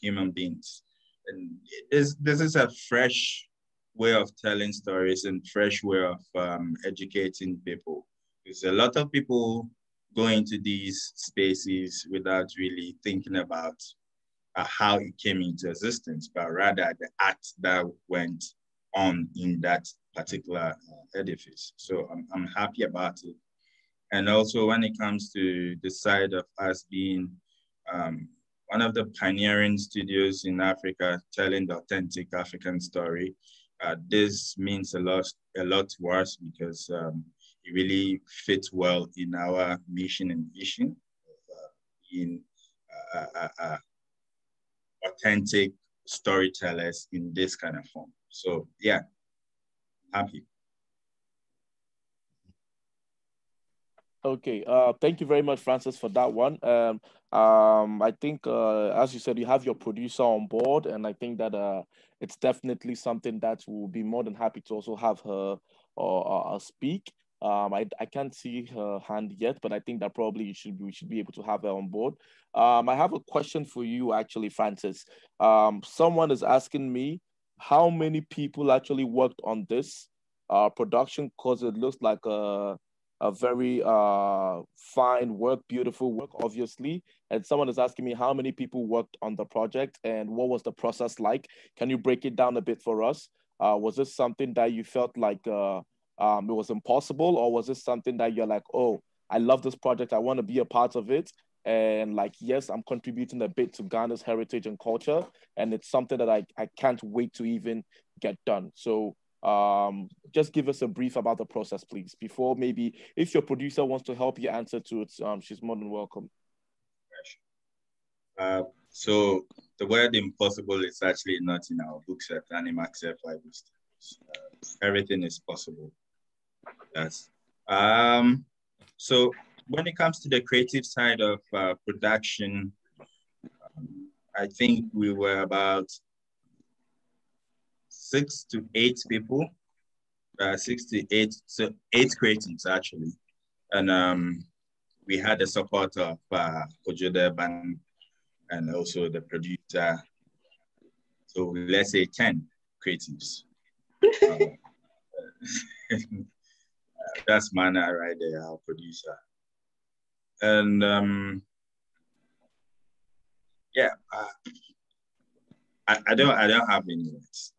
human beings. And this is a fresh way of telling stories and fresh way of educating people. Because a lot of people go into these spaces without really thinking about how it came into existence, but rather the act that went on in that particular edifice. So I'm happy about it. And also when it comes to the side of us being one of the pioneering studios in Africa telling the authentic African story, this means a lot to us because it really fits well in our mission and vision of being authentic storytellers in this kind of form. So yeah, happy. Okay, thank you very much, Francis, for that one. I think, as you said, you have your producer on board, and I think that it's definitely something that we'll be more than happy to also have her speak. I can't see her hand yet, but I think that probably we should be able to have her on board. I have a question for you, actually, Francis. Someone is asking me how many people actually worked on this production, because it looks like a very fine work, beautiful work, obviously. And someone is asking me how many people worked on the project and what was the process like? Can you break it down a bit for us? Was this something that you felt like it was impossible, or was this something that you're like, oh, I love this project, I want to be a part of it, and like, yes, I'm contributing a bit to Ghana's heritage and culture, and it's something that I can't wait to even get done. So just give us a brief about the process, please, before maybe if your producer wants to help you answer to it, she's more than welcome. So the word impossible is actually not in our books at Animax FYB Studios. Everything is possible. Yes. So when it comes to the creative side of production, I think we were about 6 to 8 people, 6 to 8, so 8 creatives actually. And we had the support of Kojo Durban and also the producer. So let's say 10 creatives. That's Mana right there, our producer. And yeah, I don't have any words.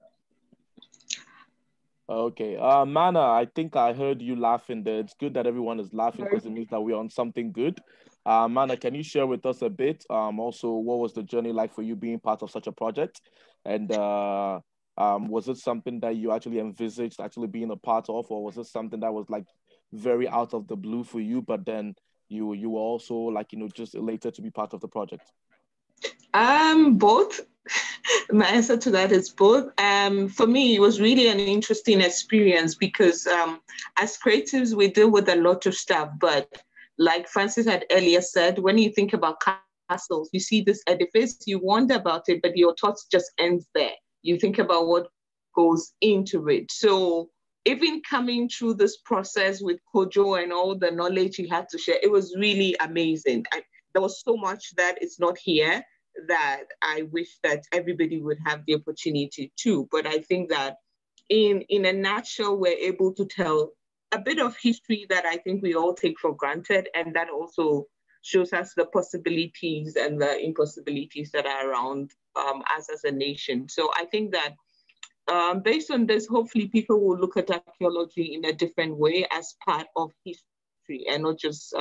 Okay, Mana, I think I heard you laughing there. It's good that everyone is laughing because it means that we're on something good. Mana, can you share with us a bit? Also, what was the journey like for you being part of such a project? And was it something that you actually envisaged actually being a part of, or was it something that was like very out of the blue for you, but then you were also like, just elated to be part of the project? Both. My answer to that is both. For me, it was really an interesting experience because as creatives, we deal with a lot of stuff. But like Francis had earlier said, when you think about castles, you see this edifice, you wonder about it, but your thoughts just ends there. You think about what goes into it. So even coming through this process with Kojo and all the knowledge he had to share, it was really amazing. There was so much that is not here that I wish that everybody would have the opportunity to. But I think that in a nutshell, we're able to tell a bit of history that I think we all take for granted. And that also shows us the possibilities and the impossibilities that are around us as a nation. So I think that based on this, hopefully people will look at archaeology in a different way as part of history and not just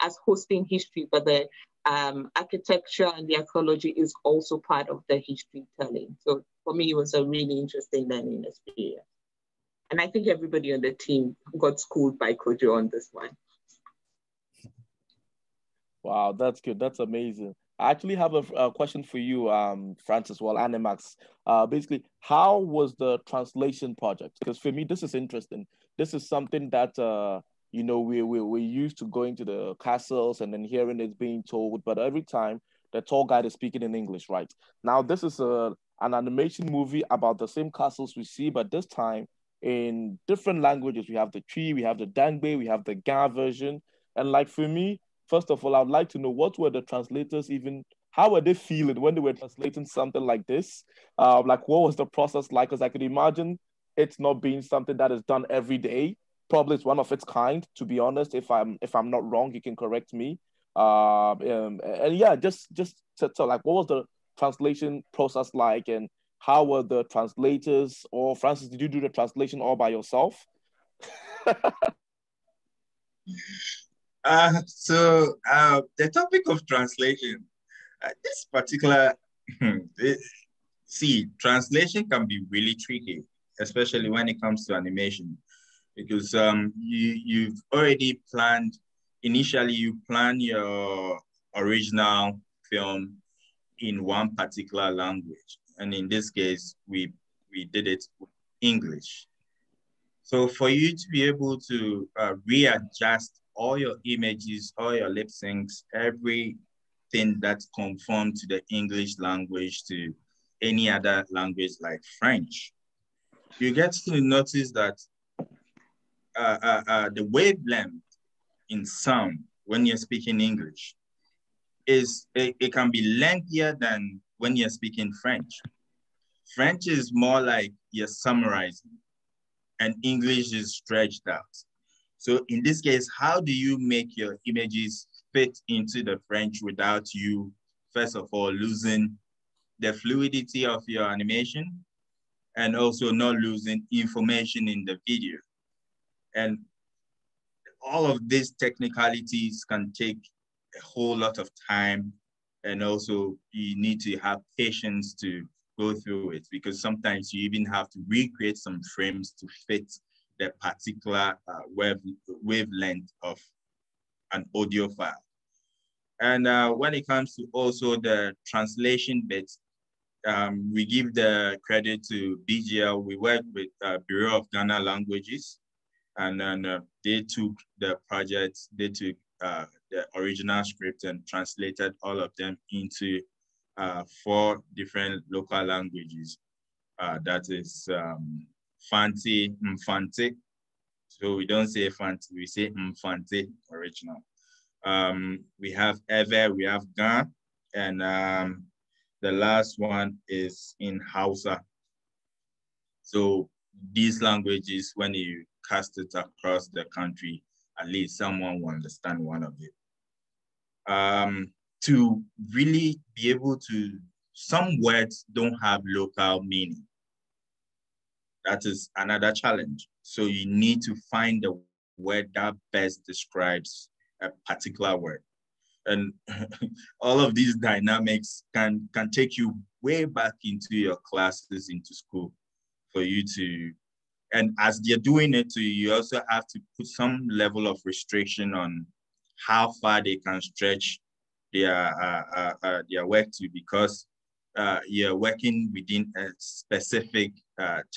as hosting history, but the architecture and the archaeology is also part of the history telling. So for me, it was a really interesting learning experience. And I think everybody on the team got schooled by Kojo on this one. Wow, that's good. That's amazing. I actually have a question for you, Francis, Animax. Basically, how was the translation project? Because for me, this is interesting. This is something that we're used to going to the castles and then hearing it's being told, but every time the tour guide is speaking in English, right? Now, this is an animation movie about the same castles we see, but this time in different languages. We have the Tree, we have the Dangbe, we have the Ga version. And like for me, first of all, I would like to know what were the translators how were they feeling when they were translating something like this? Like what was the process like? Because I could imagine it's not being something that is done every day. Probably it's one of its kind, to be honest. If I'm not wrong, you can correct me. And yeah, just so like what was the translation process like, and how were the translators? Or Francis, did you do the translation all by yourself? The topic of translation, this particular, translation can be really tricky, especially when it comes to animation, because you've already planned, initially you plan your original film in one particular language. And in this case, we did it with English. So for you to be able to readjust all your images, all your lip syncs, everything that's conformed to the English language to any other language like French, you get to notice that the wavelength in sound when you're speaking English it can be lengthier than when you're speaking French. French is more like you're summarizing, and English is stretched out. So in this case, how do you make your images fit into the French without you, first of all, losing the fluidity of your animation and also not losing information in the video? And all of these technicalities can take a whole lot of time, and also you need to have patience to go through it, because sometimes you even have to recreate some frames to fit the particular wavelength of an audio file. And when it comes to also the translation bit, we give the credit to BGL. We work with Bureau of Ghana Languages, and then they took the project, they took the original script and translated all of them into 4 different local languages. That is Fanti, Mfanti. So we don't say Fanti, we say Mfanti original. We have Ewe, we have Gan, And the last one is in Hausa. So these languages, when you cast it across the country, at least someone will understand one of it. To really be able to, some words don't have local meaning. That is another challenge. So you need to find the word that best describes a particular word. And all of these dynamics can take you way back into your classes, into school, for you to, and as they're doing it to you, you also have to put some level of restriction on how far they can stretch their work to, because you're working within a specific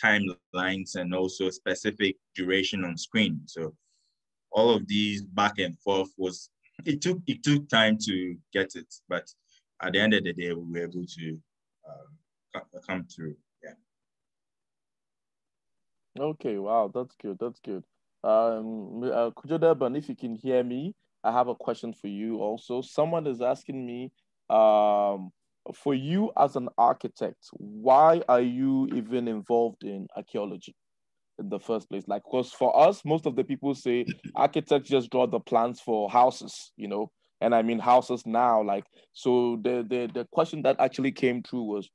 timelines and also specific duration on screen. So all of these back and forth it took time to get it, but at the end of the day, we were able to come through. Yeah. Okay, wow, that's good. That's good. Kujodeban, if you can hear me, I have a question for you also. Someone is asking me, for you as an architect, why are you even involved in archaeology in the first place? Like, because for us, most of the people say architects just draw the plans for houses, you know, and I mean houses now. Like, so the question that actually came through was,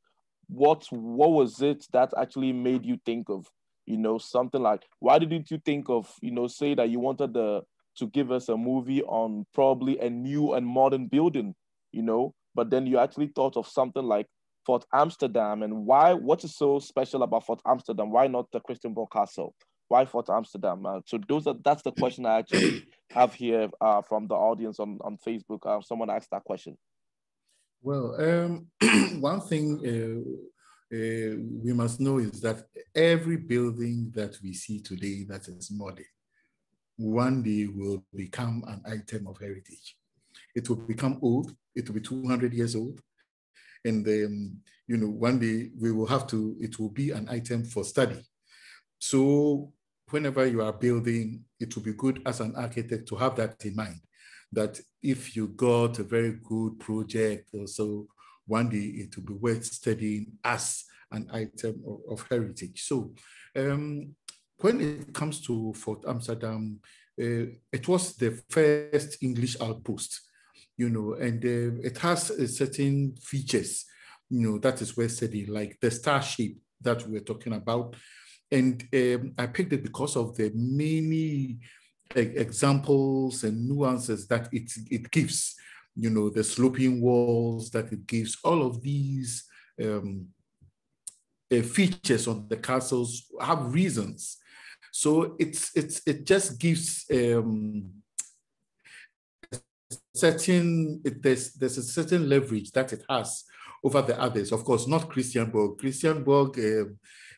what was it that actually made you think of, you know, something like, why didn't you think of, you know, say that you wanted to give us a movie on probably a new and modern building, you know, but then you actually thought of something like Fort Amsterdam, and why? What is so special about Fort Amsterdam? Why not the Christiansborg Castle? Why Fort Amsterdam? So that's the question I actually have here from the audience on Facebook. Someone asked that question. Well, one thing we must know is that every building that we see today that is modern, one day will become an item of heritage. It will become old. It will be 200 years old. And then, you know, one day we will have to, it will be an item for study. So whenever you are building, it will be good as an architect to have that in mind, that if you got a very good project or so, one day it will be worth studying as an item of heritage. So when it comes to Fort Amsterdam, it was the first English outpost, you know, and it has certain features, you know, that is worth studying, like the star shape that we're talking about. And I picked it because of the many examples and nuances that it gives, you know, the sloping walls that it gives, all of these features on the castles have reasons. So it just gives there's a certain leverage that it has over the others. Of course, not Christiansborg. Christiansborg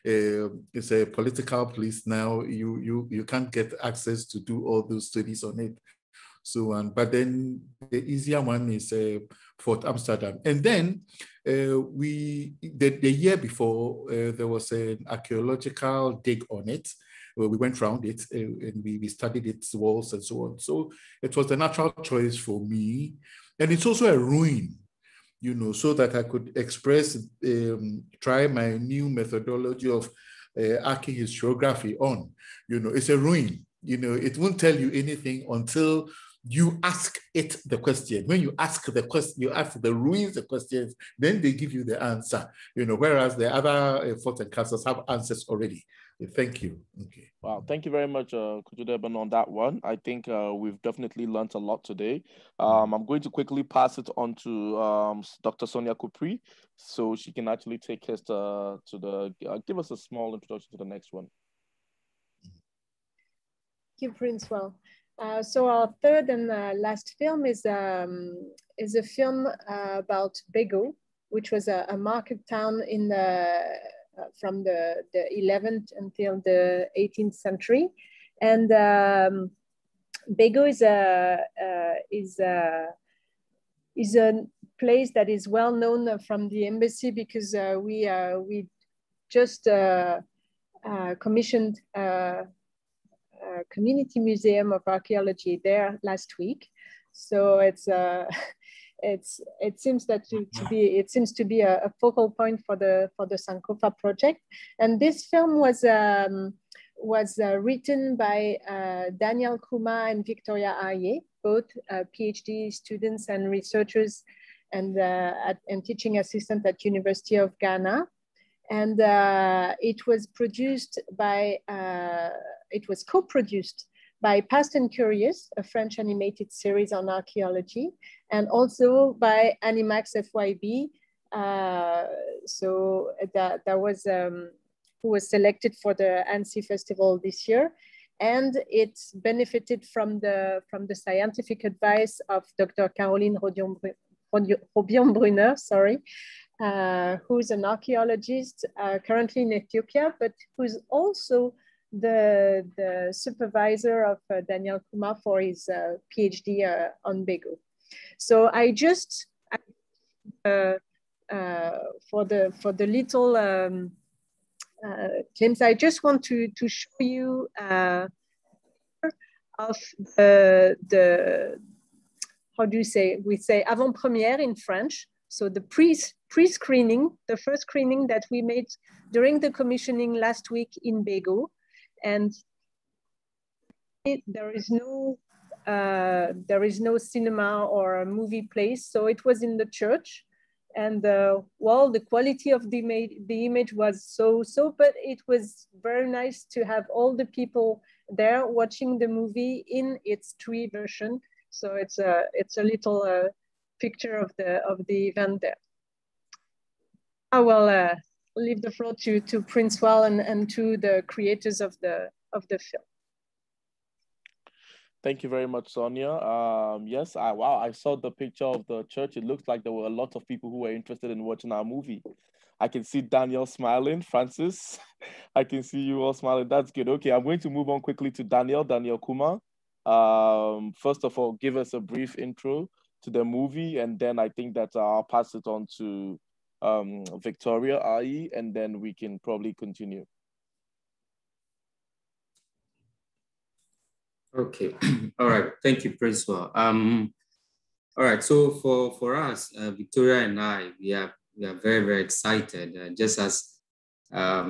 is a political place now. You can't get access to do all those studies on it. So, but then the easier one is Fort Amsterdam. And then the year before, there was an archaeological dig on it. We went around it and we studied its walls and so on. So it was the natural choice for me. And it's also a ruin, you know, so that I could express, try my new methodology of archaeohistoriography on, you know, it's a ruin. You know, it won't tell you anything until you ask it the question. When you ask the question, you ask the ruins the questions, then they give you the answer, you know, whereas the other forts and castles have answers already. Thank you. Okay. Wow, thank you very much, Kujudeban, on that one. I think we've definitely learned a lot today. I'm going to quickly pass it on to Dr. Sonia Kupri, so she can actually take us give us a small introduction to the next one. Thank you, Princewell. So our third and last film is a film about Bego, which was a market town in from the 11th until the 18th century. And Bego is a place that is well known from the embassy because we just commissioned a community museum of archaeology there last week. So it's it seems to be a focal point for the Sankofa project. And this film was written by Daniel Kuma and Victoria Aye, both PhD students and researchers and teaching assistant at University of Ghana. And it was co-produced by Past and Curious, a French animated series on archaeology, and also by Animax FYB. So that was who was selected for the Annecy Festival this year, and it benefited from the scientific advice of Dr. Caroline Robion-Brunner, who's an archaeologist currently in Ethiopia, but who's also the supervisor of Daniel Kuma for his PhD on Bego. So I just for the little glimpse, I just want to show you of the how do you say? We say avant-première in French. So the pre-screening, the first screening that we made during the commissioning last week in Bego. And there is no cinema or a movie place, so it was in the church, and well, the quality of the image was so, but it was very nice to have all the people there watching the movie in its 3 version. So it's a little picture of the event there. I will leave the floor to Prince Well and to the creators of the film. Thank you very much, Sonia. Yes, I saw the picture of the church. It looks like there were a lot of people who were interested in watching our movie. I can see Daniel smiling, Francis. I can see you all smiling. That's good. Okay, I'm going to move on quickly to Daniel Kuma. First of all, give us a brief intro to the movie, and then I think that I'll pass it on to Victoria Aye, and then we can probably continue. Okay, all right. Thank you, Principal. All right. So for us, Victoria and I, we are very, very excited. Just as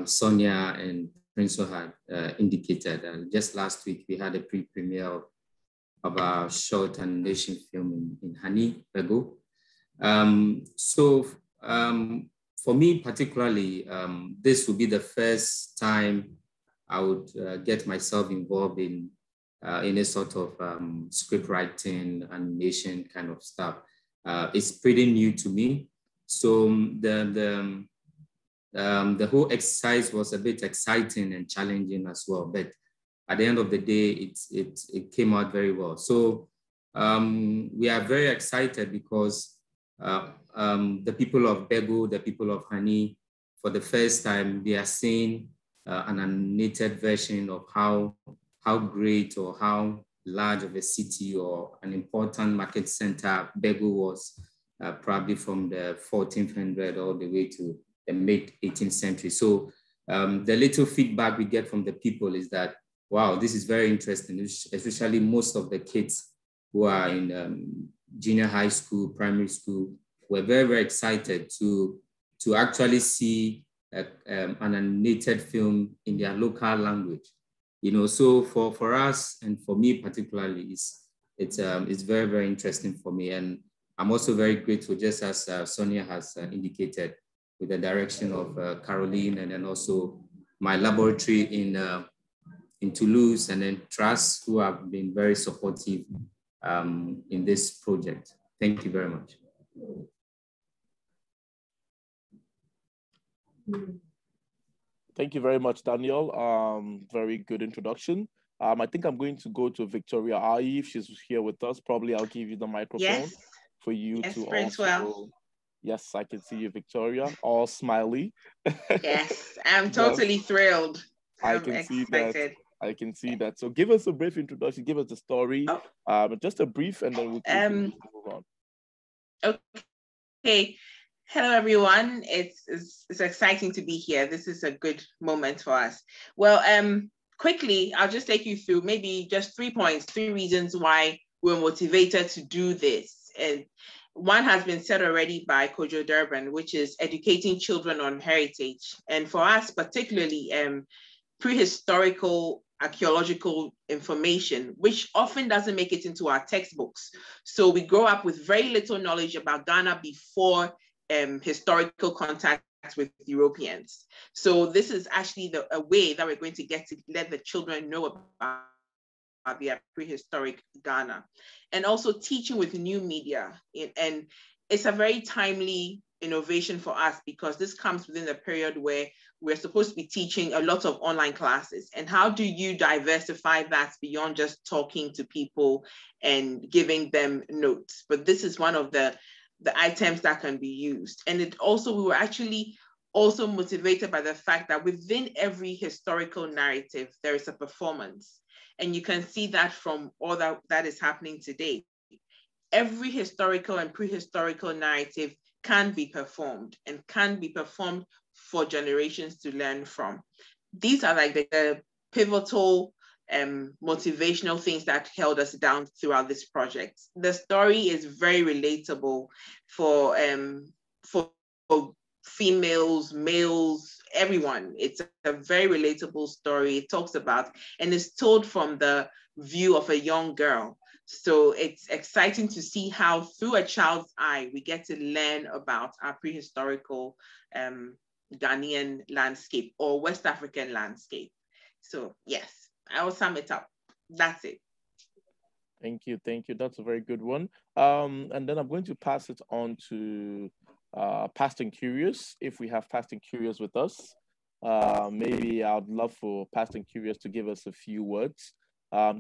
Sonia and Principal had indicated, just last week we had a pre-premiere of our short animation film in Hani, Bego. For me particularly, this will be the first time I would get myself involved in a sort of script writing, animation kind of stuff. It's pretty new to me. So the whole exercise was a bit exciting and challenging as well. But at the end of the day, it came out very well. So we are very excited because the people of Bego, the people of Hani, for the first time, they are seeing an animated version of how great or how large of a city or an important market center Bego was, probably from the 1400 all the way to the mid 18th century. So the little feedback we get from the people is that, wow, this is very interesting, especially most of the kids who are in junior high school, primary school, were very, very excited to actually see an animated film in their local language. You know, so for us and for me particularly, it's very, very interesting for me. And I'm also very grateful, just as Sonia has indicated, with the direction of Caroline, and then also my laboratory in Toulouse, and then Trust, who have been very supportive in this project. Thank you very much. Thank you very much, Daniel. Very good introduction. I think I'm going to go to Victoria Aye if she's here with us. Probably I'll give you the microphone for you to also. Well. Yes, I can see you, Victoria, all smiley. Yes, I'm totally thrilled. I can excited. I can see that. So give us a brief introduction. Give us the story, just a brief, and then we'll move on. Okay. Hello, everyone. It's exciting to be here. This is a good moment for us. Well, quickly, I'll just take you through maybe just 3 points, 3 reasons why we're motivated to do this. And one has been said already by Kojo Durban, which is educating children on heritage. And for us, particularly prehistorical archaeological information, which often doesn't make it into our textbooks. So we grow up with very little knowledge about Ghana before historical contact with Europeans. So this is actually a way that we're going to get to let the children know about their prehistoric Ghana, and also teaching with new media. And it's a very timely innovation for us because this comes within the period where we're supposed to be teaching a lot of online classes. And how do you diversify that beyond just talking to people and giving them notes? But this is one of the items that can be used. And it also, we were actually also motivated by the fact that within every historical narrative, there is a performance. And you can see that from all that is happening today. Every historical and prehistorical narrative can be performed and can be performed for generations to learn from. These are like the pivotal motivational things that held us down throughout this project. The story is very relatable for females, males, everyone. It's a very relatable story. It talks about, and it's told from the view of a young girl. So it's exciting to see how through a child's eye, we get to learn about our prehistorical Ghanaian landscape or West African landscape. So yes, I will sum it up. That's it. Thank you. That's a very good one. And then I'm going to pass it on to Past and Curious, if we have Past and Curious with us. Maybe I'd love for Past and Curious to give us a few words,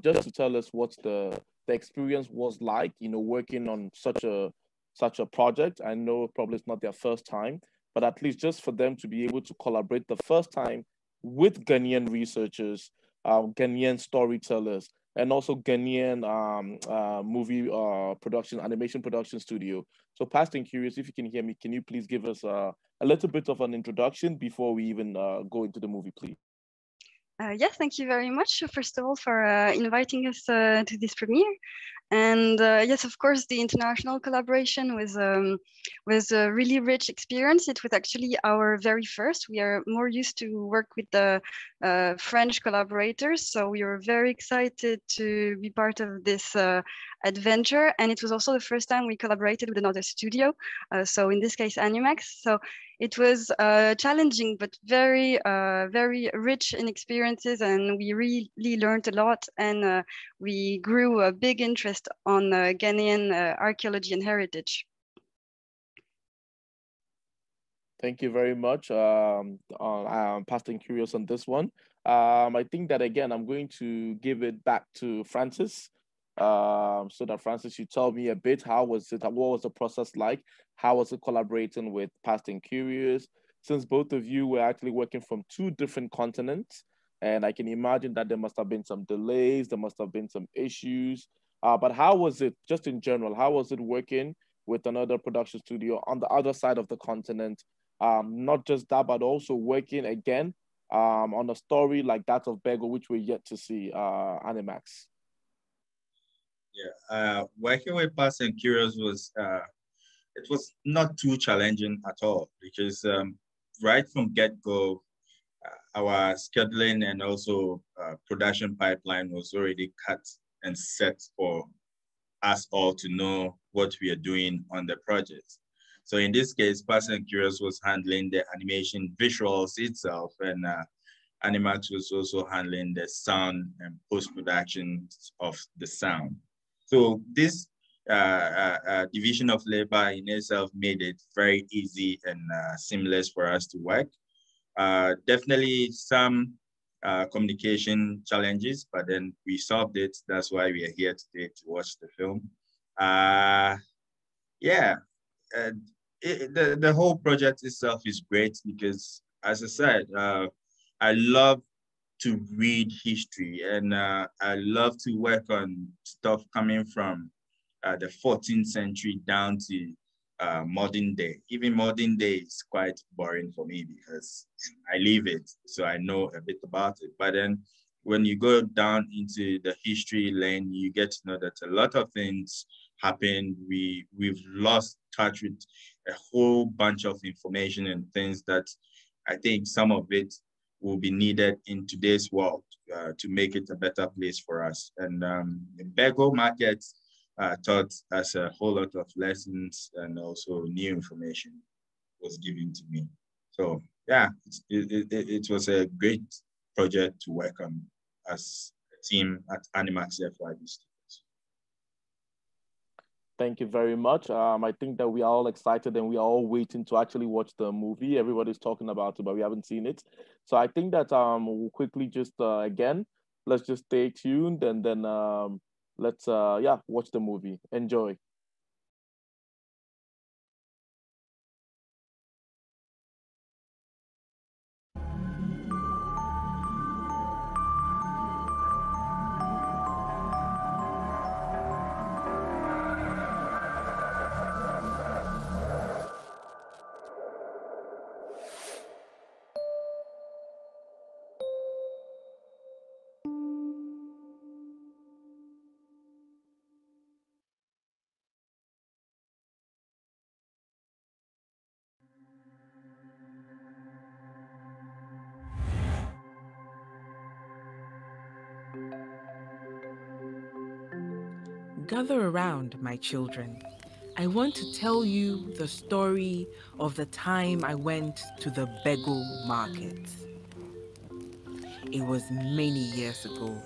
just to tell us what the experience was like, working on such a project. I know probably it's not their first time, but at least just for them to be able to collaborate the first time with Ghanaian researchers, Ghanaian storytellers, and also Ghanaian movie production, animation production studio. So Past and Curious, if you can hear me, can you please give us a little bit of an introduction before we even go into the movie, please? Yes, thank you very much, first of all, for inviting us to this premiere. And yes, of course, the international collaboration was a really rich experience. It was actually our very first. We are more used to work with the French collaborators, so we were very excited to be part of this adventure. And it was also the first time we collaborated with another studio, so in this case, Animax. So it was challenging, but very, very rich in experiences, and we really learned a lot, and we grew a big interest on Ghanaian archaeology and heritage. Thank you very much. I'm Past and Curious on this one. I think that, again, I'm going to give it back to Francis. So that Francis, you tell me a bit, how was it? What was the process like? How was it collaborating with Past and Curious? Since both of you were actually working from two different continents, and I can imagine that there must have been some delays, there must have been some issues. But how was it, just in general, how was it working with another production studio on the other side of the continent? Not just that, but also working again on a story like that of Bego, which we're yet to see, Animax. Yeah, working with Past and Curious was, it was not too challenging at all, because right from get-go, our scheduling and also production pipeline was already cut and set for us all to know what we are doing on the project. So in this case, Past and Curious was handling the animation visuals itself, and Animax was also handling the sound and post-production of the sound. So this division of labor in itself made it very easy and seamless for us to work. Definitely some communication challenges, but then we solved it. That's why we are here today to watch the film. Yeah, the whole project itself is great because, as I said, I love to read history, and I love to work on stuff coming from the 14th century down to modern day. Even modern day is quite boring for me because I live it, so I know a bit about it. But then when you go down into the history lane, you get to know that a lot of things happened. We've lost touch with a whole bunch of information and things that I think some of it will be needed in today's world to make it a better place for us. And the Bego market taught us a whole lot of lessons, and also new information was given to me. So yeah, it was a great project to work on as a team at Animax FYB Studios. Thank you very much. I think that we are all excited and we are all waiting to actually watch the movie. Everybody's talking about it, but we haven't seen it. So I think that we'll quickly just, again, let's just stay tuned and then let's, watch the movie. Enjoy. Gather around, my children. I want to tell you the story of the time I went to the Bego market. It was many years ago.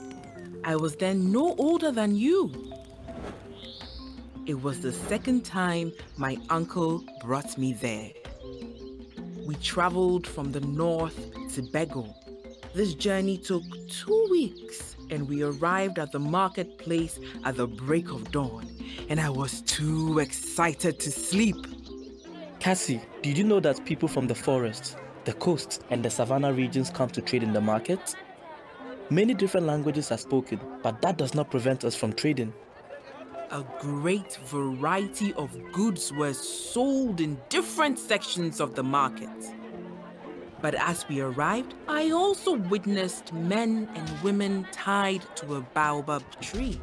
I was then no older than you. It was the second time my uncle brought me there. We traveled from the north to Bego. This journey took 2 weeks, and we arrived at the marketplace at the break of dawn, and I was too excited to sleep. Cassie, did you know that people from the forest, the coast, and the savannah regions come to trade in the market? Many different languages are spoken, but that does not prevent us from trading. A great variety of goods were sold in different sections of the market. But as we arrived, I also witnessed men and women tied to a baobab tree.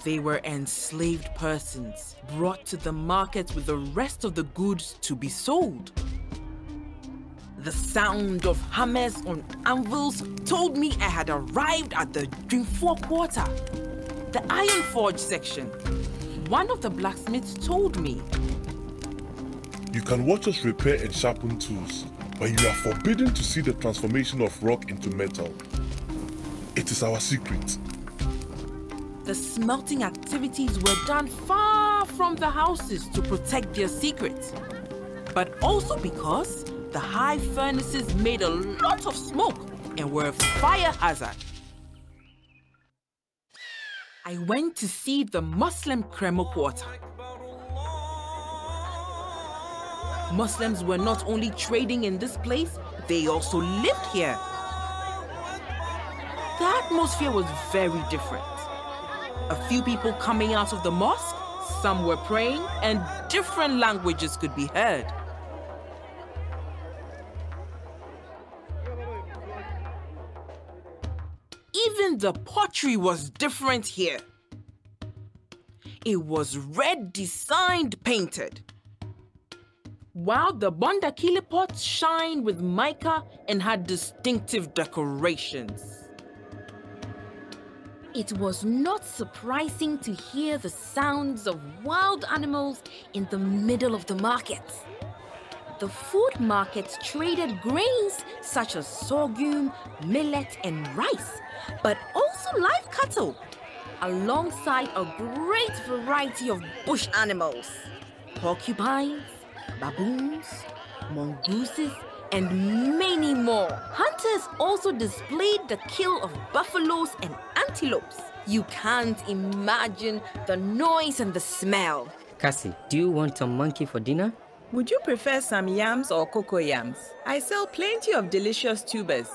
They were enslaved persons brought to the market with the rest of the goods to be sold. The sound of hammers on anvils told me I had arrived at the Dreamfort Quarter, the Iron Forge section. One of the blacksmiths told me, "You can watch us repair and sharpen tools, but you are forbidden to see the transformation of rock into metal. It is our secret." The smelting activities were done far from the houses to protect their secrets, but also because the high furnaces made a lot of smoke and were a fire hazard. I went to see the Muslim Kreml Quarter. Muslims were not only trading in this place, they also lived here. The atmosphere was very different. A few people coming out of the mosque, some were praying, and different languages could be heard. Even the pottery was different here. It was red designed painted, while the Bondakile pots shined with mica and had distinctive decorations. It was not surprising to hear the sounds of wild animals in the middle of the market. The food market traded grains such as sorghum, millet, and rice, but also live cattle, alongside a great variety of bush animals, porcupines, baboons, mongooses, and many more. Hunters also displayed the kill of buffaloes and antelopes. You can't imagine the noise and the smell. Cassie, do you want a monkey for dinner? Would you prefer some yams or cocoa yams? I sell plenty of delicious tubers.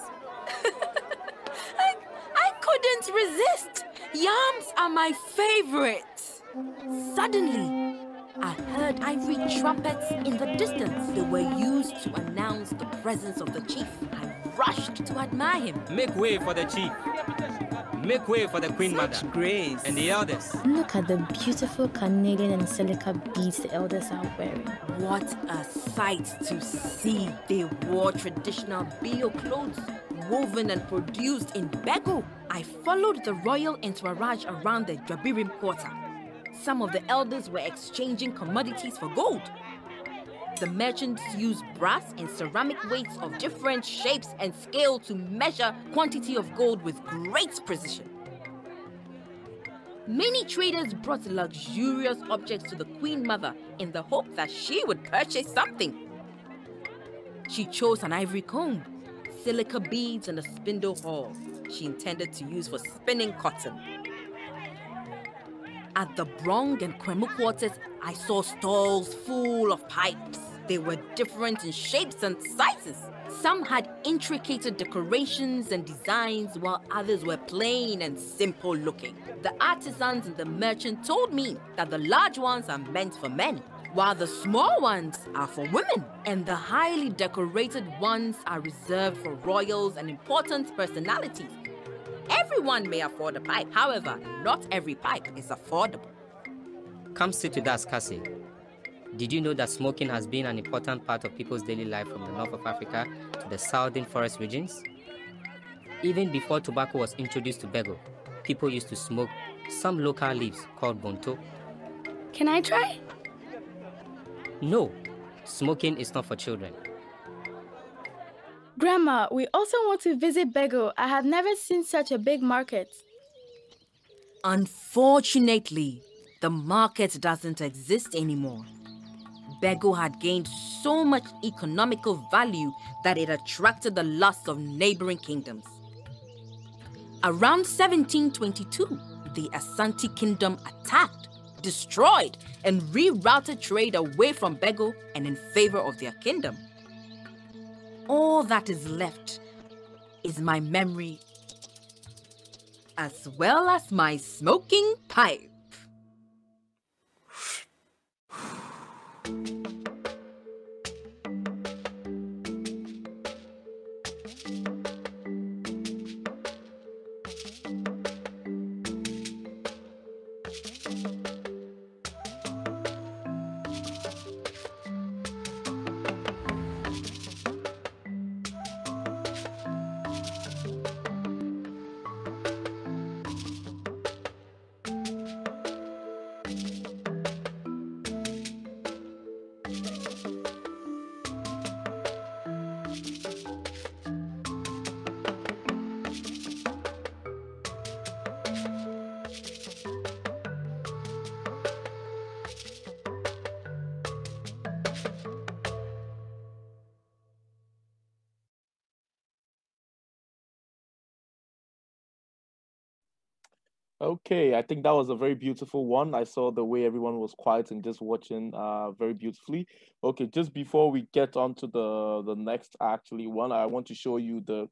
I couldn't resist. Yams are my favorite. Suddenly, I heard ivory trumpets in the distance. They were used to announce the presence of the chief. I rushed to admire him. Make way for the chief. Make way for the Queen Such Mother grace. and the elders. Look at the beautiful carnelian and silica beads the elders are wearing. What a sight to see. They wore traditional Bio clothes, woven and produced in Bego. I followed the royal entourage around the Jabirim quarter. Some of the elders were exchanging commodities for gold. The merchants used brass and ceramic weights of different shapes and scale to measure quantity of gold with great precision. Many traders brought luxurious objects to the Queen Mother in the hope that she would purchase something. She chose an ivory comb, silica beads, and a spindle haul she intended to use for spinning cotton. At the Brong and Kwemu quarters, I saw stalls full of pipes. They were different in shapes and sizes. Some had intricate decorations and designs, while others were plain and simple looking. The artisans and the merchant told me that the large ones are meant for men, while the small ones are for women, and the highly decorated ones are reserved for royals and important personalities. Everyone may afford a pipe. However, not every pipe is affordable. Come sit with us, Cassie. Did you know that smoking has been an important part of people's daily life from the north of Africa to the southern forest regions? Even before tobacco was introduced to Bego, people used to smoke some local leaves called bonto. Can I try? No, smoking is not for children. Grandma, we also want to visit Bego. I have never seen such a big market. Unfortunately, the market doesn't exist anymore. Bego had gained so much economical value that it attracted the lust of neighboring kingdoms. Around 1722, the Asante kingdom attacked, destroyed, and rerouted trade away from Bego and in favor of their kingdom. All that is left is my memory, as well as my smoking pipe. Okay, I think that was a very beautiful one. I saw the way everyone was quiet and just watching very beautifully. Okay, just before we get on to the next actually one, I want to show you the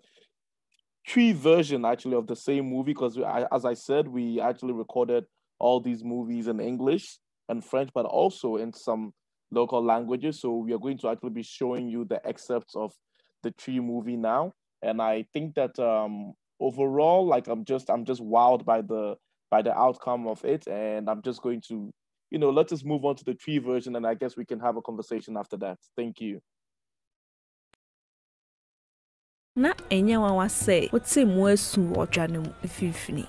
tree version actually of the same movie because as I said, we actually recorded all these movies in English and French, but also in some local languages. So we are going to actually be showing you the excerpts of the tree movie now. And I think that overall, like I'm just wowed by the outcome of it, and I'm just going to, let us move on to the tree version, and I guess we can have a conversation after that. Thank you. Na enye wawa say, wote mu asu wodwa no ififini.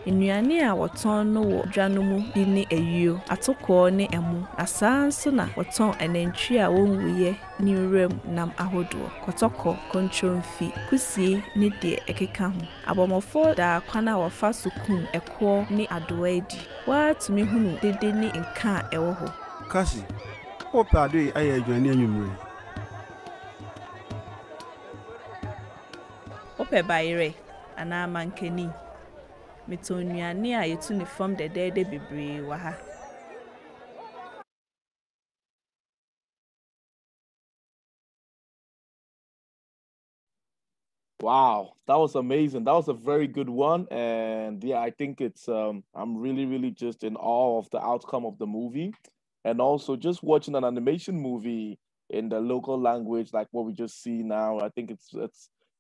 Nnuane a wɔtɔn no wɔ dwa no mu bi ne ayuo, atokɔ ne emu. Asaa nso na wɔtɔn anantwi a wɔnwuye ne wuram nam ahodoɔ. Kɔtɔkɔ, kontromfi, kusie ne deɛ ɛkeka ho. Abɔmɔfo da kwan a wɔfa so kum ɛkɔ ne adoa edi. Wɔatumi hunu dede ne nka a ɛwɔ hɔ. Kasi, wɔpɛ ade ayɛ adwane anwummerɛ. Wɔpɛ bayerɛ anaa mankani. Metonuane a yetu ne fam dɛdɛɛdɛ bebree wɔ ha. Wow, that was amazing. That was a very good one. And yeah, I think it's I'm really, really just in awe of the outcome of the movie. And also just watching an animation movie in the local language, like what we just see now. I think it's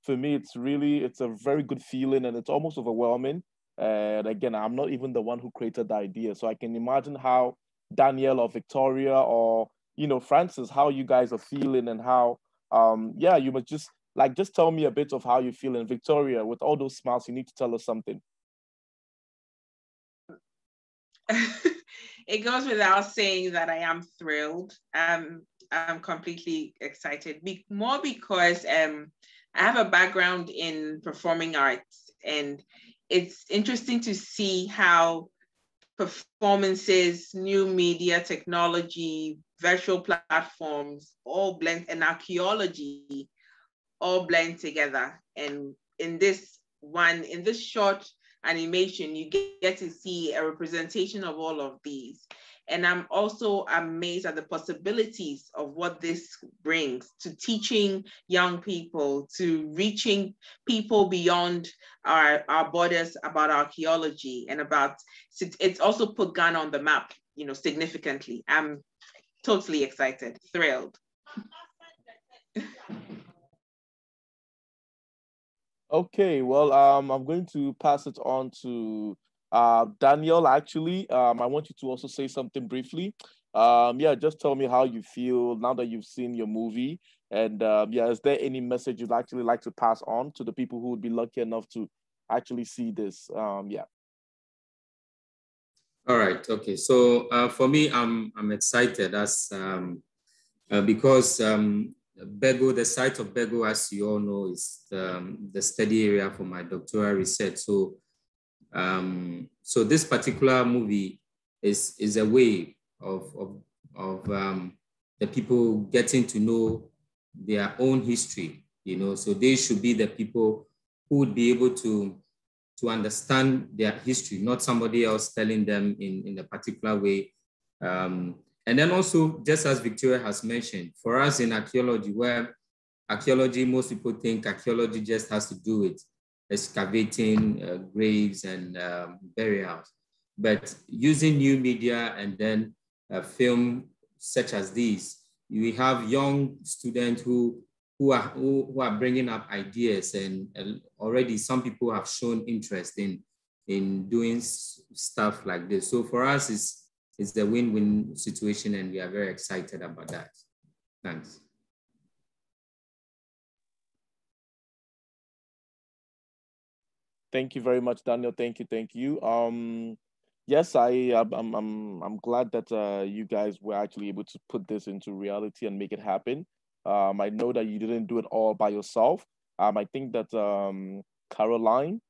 for me, it's a very good feeling, and it's almost overwhelming. And again, I'm not even the one who created the idea, so I can imagine how Danielle or Victoria or Francis, how you guys are feeling, and how yeah, you must just tell me a bit of how you feel. And Victoria, with all those smiles, you need to tell us something. It goes without saying that I am thrilled. I'm completely excited. More because I have a background in performing arts, and it's interesting to see how performances, new media technology, virtual platforms all blend, and archaeology all blend together. And in this short animation, you get to see a representation of all of these. And I'm also amazed at the possibilities of what this brings to teaching young people, to reaching people beyond our borders about archaeology, and it's also put Ghana on the map, significantly. I'm totally excited, thrilled. Okay, well, I'm going to pass it on to Daniel. Actually, I want you to also say something briefly. Yeah, just tell me how you feel now that you've seen your movie, and yeah, is there any message you'd actually like to pass on to the people who would be lucky enough to actually see this? Yeah. All right. Okay. So for me, I'm excited because Bego, the site of Bego, as you all know, is the study area for my doctoral research. So, so this particular movie is a way of the people getting to know their own history. So they should be the people who would be able to understand their history, not somebody else telling them in a particular way. And then also, just as Victoria has mentioned, for us in archaeology, where archaeology, most people think archaeology just has to do with excavating graves and burials. But using new media and then film such as these, we have young students who are bringing up ideas, and already some people have shown interest in doing stuff like this. So for us, it's a win-win situation, and we are very excited about that. Thanks. Thank you very much, Daniel. Thank you. Yes, I'm glad that you guys were actually able to put this into reality and make it happen. I know that you didn't do it all by yourself. I think that Caroline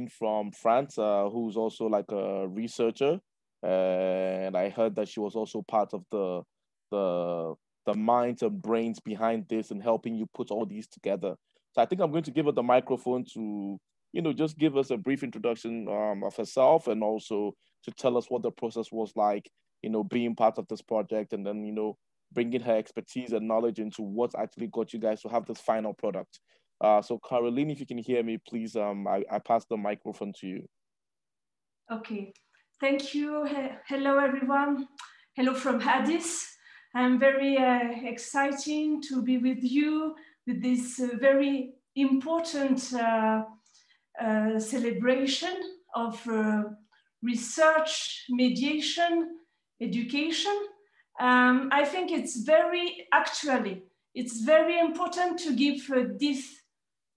from France, who's also like a researcher, and I heard that she was also part of the minds and brains behind this and helping you put all these together. So I think I'm going to give her the microphone to just give us a brief introduction of herself, and also to tell us what the process was like, being part of this project, and then, bringing her expertise and knowledge into what's actually got you guys to have this final product. So Caroline, if you can hear me, please, I pass the microphone to you. Okay, thank you. Hello, everyone. Hello from Addis. I'm very excited to be with you with this very important celebration of research, mediation, education. I think it's very important to give this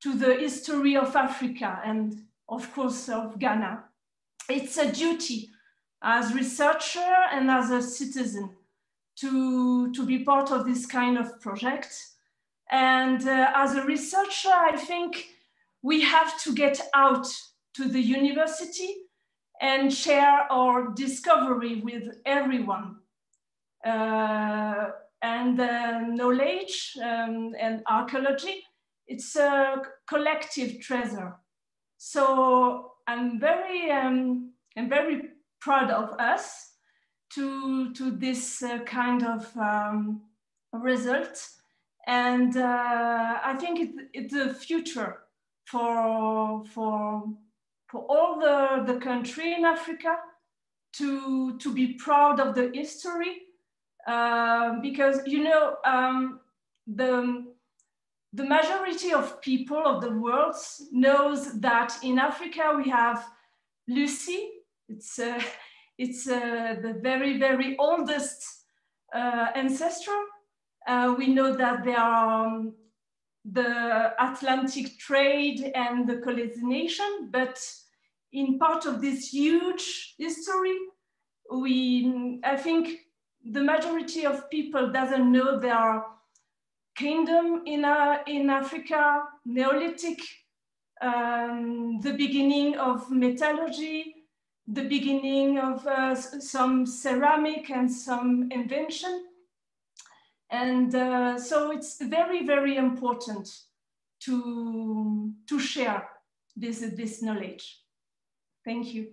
to the history of Africa and of course of Ghana. It's a duty as researcher and as a citizen to be part of this kind of project. And as a researcher, I think we have to get out to the university and share our discovery with everyone. And knowledge and archaeology, it's a collective treasure. So I'm very proud of us to this kind of result. And I think it's the future for all the country in Africa to be proud of the history, because the majority of people of the world knows that in Africa we have Lucy. It's the very, very oldest ancestor. We know that there are the Atlantic trade and the colonization, but in part of this huge history, I think the majority of people doesn't know there are kingdom in Africa, Neolithic, the beginning of metallurgy, the beginning of some ceramic and some invention. And so it's very, very important to share this knowledge. Thank you.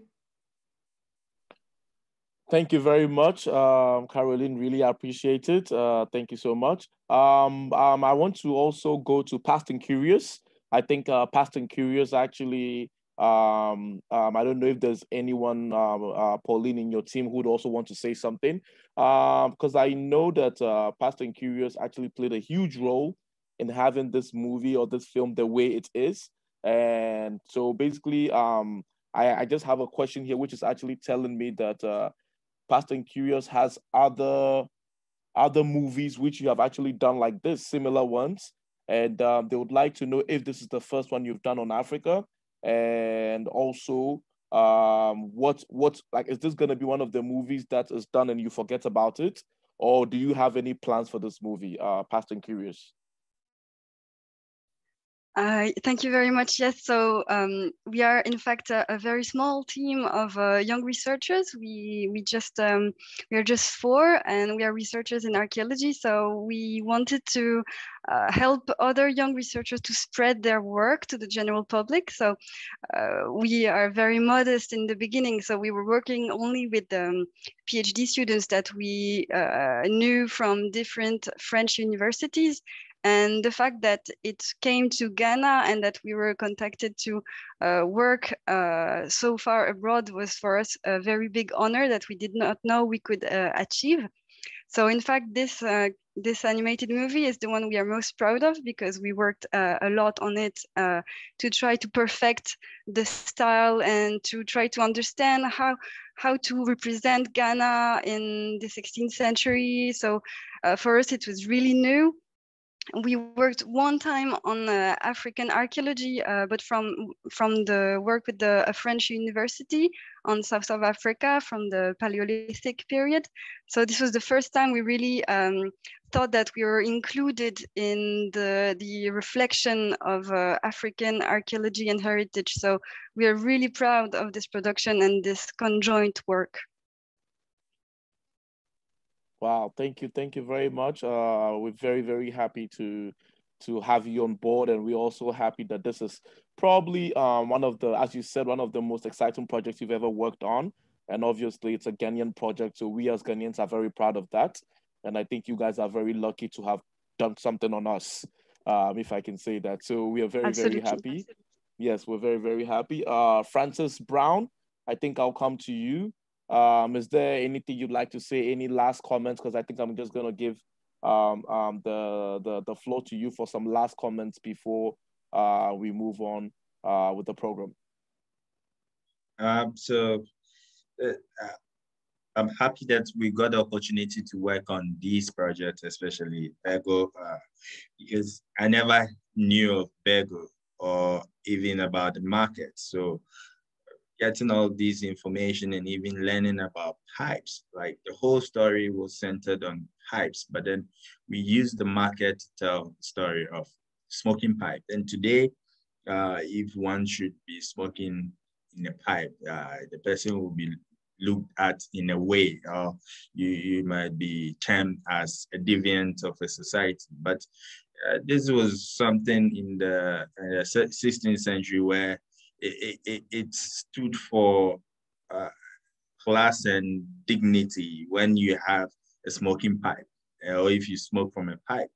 Thank you very much, Caroline. Really appreciate it. Thank you so much. I want to also go to Past and Curious. I think Past and Curious actually, I don't know if there's anyone, Pauline, in your team who would also want to say something. Because I know that Past and Curious actually played a huge role in having this movie or this film the way it is. And so basically, I just have a question here, which is actually telling me that Past and Curious has other movies which you have actually done like this, similar ones. And they would like to know if this is the first one you've done on Africa. And also, what like, is this going to be one of the movies that is done and you forget about it? Or do you have any plans for this movie, Past and Curious? Thank you very much. Yes, so we are in fact a very small team of young researchers. We are just 4, and we are researchers in archaeology. So we wanted to help other young researchers to spread their work to the general public. So we are very modest in the beginning. So we were working only with PhD students that we knew from different French universities. And the fact that it came to Ghana and that we were contacted to work so far abroad was for us a very big honor that we did not know we could achieve. So in fact, this animated movie is the one we are most proud of because we worked a lot on it to try to perfect the style and to try to understand how to represent Ghana in the 16th century. So for us, it was really new. We worked one time on African archaeology, but from the work with a French university on South Africa from the Paleolithic period. So this was the first time we really thought that we were included in the reflection of African archaeology and heritage. So we are really proud of this production and this conjoint work. Wow, thank you very much. We're very, very happy to have you on board, and we're also happy that this is probably one of the, as you said, one of the most exciting projects you've ever worked on. And obviously, it's a Ghanaian project, so we as Ghanaians are very proud of that. And I think you guys are very lucky to have done something on us, if I can say that. So we are very, very happy. Yes, we're very, very happy. Francis Brown, I think I'll come to you. Is there anything you'd like to say? Any last comments? Because I think I'm just gonna give the floor to you for some last comments before we move on with the program. So I'm happy that we got the opportunity to work on these projects, especially Bego, because I never knew of Bego or even about the market. So getting all this information and even learning about pipes, like the whole story was centered on pipes, but then we used the market to tell the story of smoking pipe. And today, if one should be smoking in a pipe, the person will be looked at in a way, or you might be termed as a deviant of a society. But this was something in the 16th century where it stood for class and dignity when you have a smoking pipe, or if you smoke from a pipe.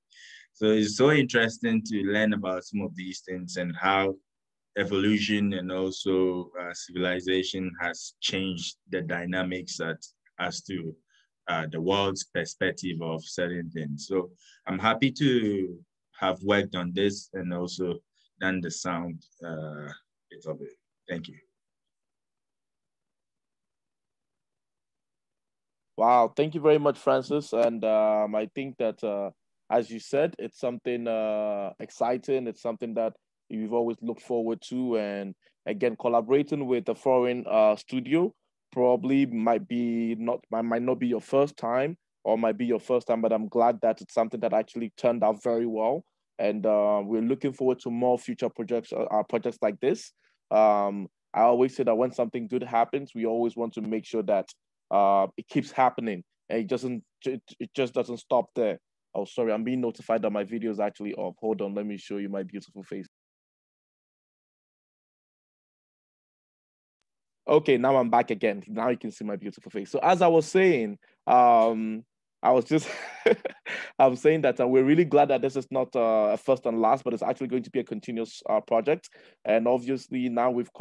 So it's so interesting to learn about some of these things and how evolution and also civilization has changed the dynamics as to the world's perspective of certain things. So I'm happy to have worked on this and also done the sound bit of it. Thank you. Wow, thank you very much, Francis. And I think that, as you said, it's something exciting. It's something that you've always looked forward to. And again, collaborating with a foreign studio probably might not be your first time, or might be your first time, but I'm glad that it's something that actually turned out very well. And we're looking forward to more future projects like this. I always say that when something good happens, we always want to make sure that it keeps happening, and it just doesn't stop there. Oh, sorry, I'm being notified that my video is actually off. Hold on, let me show you my beautiful face. Okay, now I'm back again. Now you can see my beautiful face. So as I was saying, I was just, I'm saying that we're really glad that this is not a first and last, but it's actually going to be a continuous project. And obviously now we've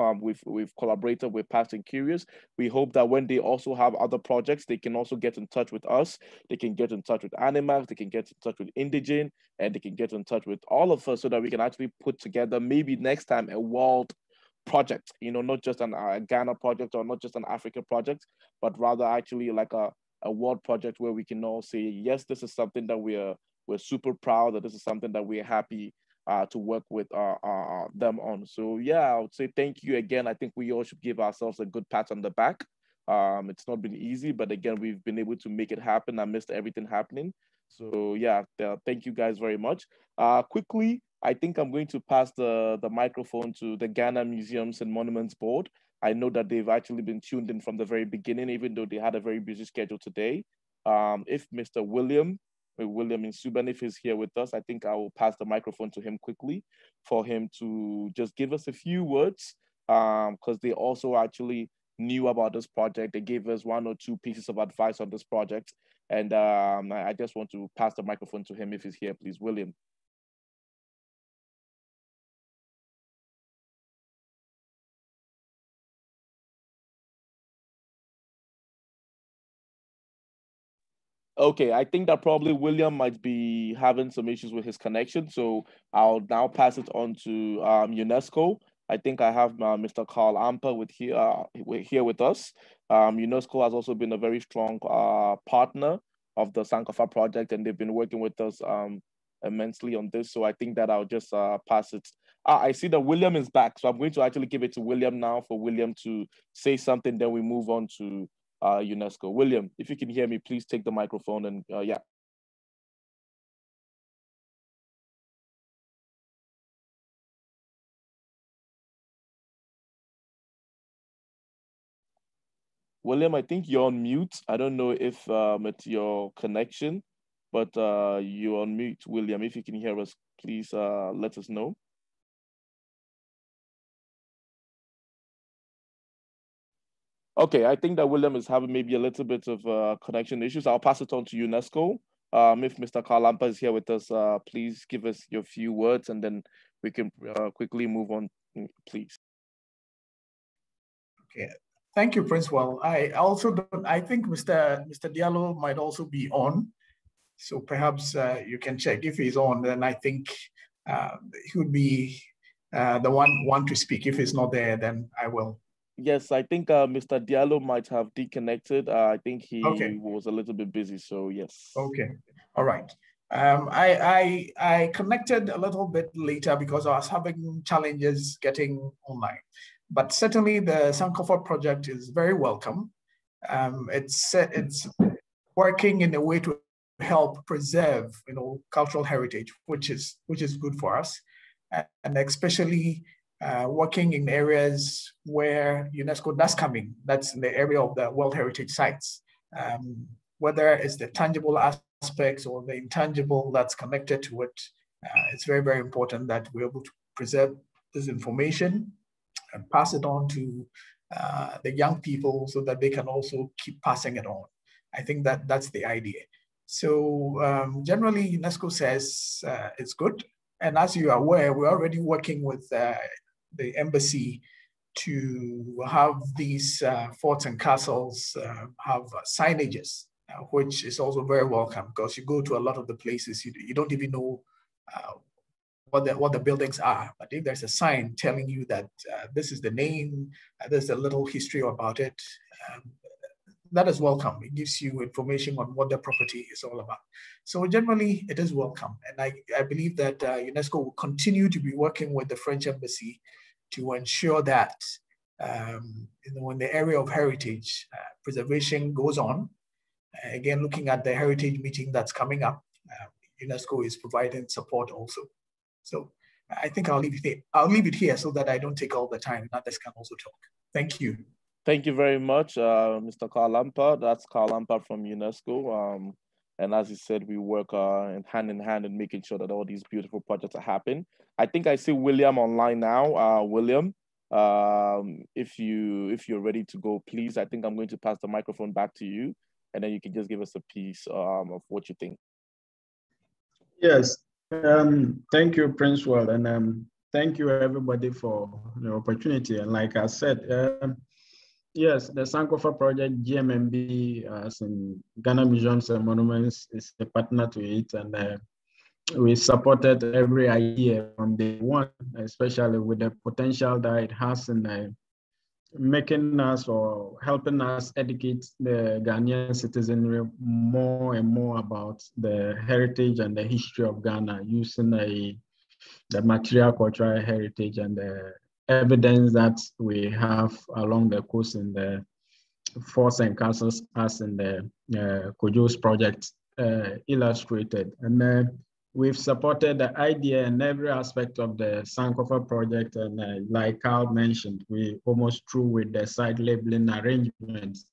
collaborated with Past and Curious. We hope that when they also have other projects, they can also get in touch with us. They can get in touch with Animax, they can get in touch with Indigen, and they can get in touch with all of us so that we can actually put together maybe next time a world project, not just an Ghana project or not just an Africa project, but rather actually like a world project where we can all say, yes, this is something that we're super proud, that this is something that we're happy to work with them on. So yeah, I would say thank you again. I think we all should give ourselves a good pat on the back. It's not been easy, but again, we've been able to make it happen amidst everything happening. So yeah, thank you guys very much. Quickly, I think I'm going to pass the microphone to the Ghana Museums and Monuments Board. I know that they've actually been tuned in from the very beginning, even though they had a very busy schedule today. If Mr. William in Suban, if he's here with us, I think I will pass the microphone to him quickly for him to just give us a few words, because they also actually knew about this project. They gave us 1 or 2 pieces of advice on this project. And I just want to pass the microphone to him if he's here, please. William. Okay, I think that probably William might be having some issues with his connection. So I'll now pass it on to UNESCO. I think I have Mr. Carl Amper here with us. UNESCO has also been a very strong partner of the Sankofa project, and they've been working with us immensely on this. So I think that I'll just pass it. I see that William is back. So I'm going to actually give it to William now for William to say something, then we move on to UNESCO. William, if you can hear me, please take the microphone and yeah. William, I think you're on mute. I don't know if it's your connection, but you're on mute, William. If you can hear us, please let us know. Okay, I think that William is having maybe a little bit of connection issues. I'll pass it on to UNESCO. If Mr. Kalampa is here with us, please give us your few words and then we can quickly move on, please. Okay, thank you, Principal. I think Mr. Diallo might also be on. So perhaps you can check if he's on, then I think he would be the one to speak. If he's not there, then I will. Yes, I think Mr. Diallo might have deconnected. I think he was a little bit busy, so yes. Okay, all right. I connected a little bit later because I was having challenges getting online. But certainly the Sankofa project is very welcome. It's working in a way to help preserve, cultural heritage, which is good for us, and especially working in areas where UNESCO does come in. That's in the area of the World Heritage Sites, whether it's the tangible aspects or the intangible that's connected to it. It's very, very important that we're able to preserve this information and pass it on to the young people so that they can also keep passing it on. I think that's the idea. So generally, UNESCO says it's good. And as you are aware, we're already working with the embassy to have these forts and castles have signages, which is also very welcome because you go to a lot of the places, you don't even know what the buildings are. But if there's a sign telling you that this is the name, there's a little history about it, that is welcome. It gives you information on what the property is all about. So generally, it is welcome. And I believe that UNESCO will continue to be working with the French Embassy to ensure that in the area of heritage preservation goes on. Again, looking at the heritage meeting that's coming up, UNESCO is providing support also. So I think I'll leave it here so that I don't take all the time. Others can also talk. Thank you. Thank you very much, Mr. Carl Lampard. That's Carl Lampard from UNESCO. And as he said, we work hand in hand in making sure that all these beautiful projects are happening. I think I see William online now. William, if you're ready to go, please. I think I'm going to pass the microphone back to you, and then you can just give us a piece of what you think. Yes, thank you, Prince World, and thank you everybody for the opportunity. And like I said, yes, the Sankofa project, GMMB, as in Ghana Museums and Monuments, is a partner to it, and we supported every idea from day one, especially with the potential that it has in making us or helping us educate the Ghanaian citizenry more and more about the heritage and the history of Ghana, using the material cultural heritage and the evidence that we have along the coast in the forts and castles, as in the Kojo's project illustrated. And we've supported the idea and every aspect of the Sankofa project. And like Carl mentioned, we almost through with the site labeling arrangements.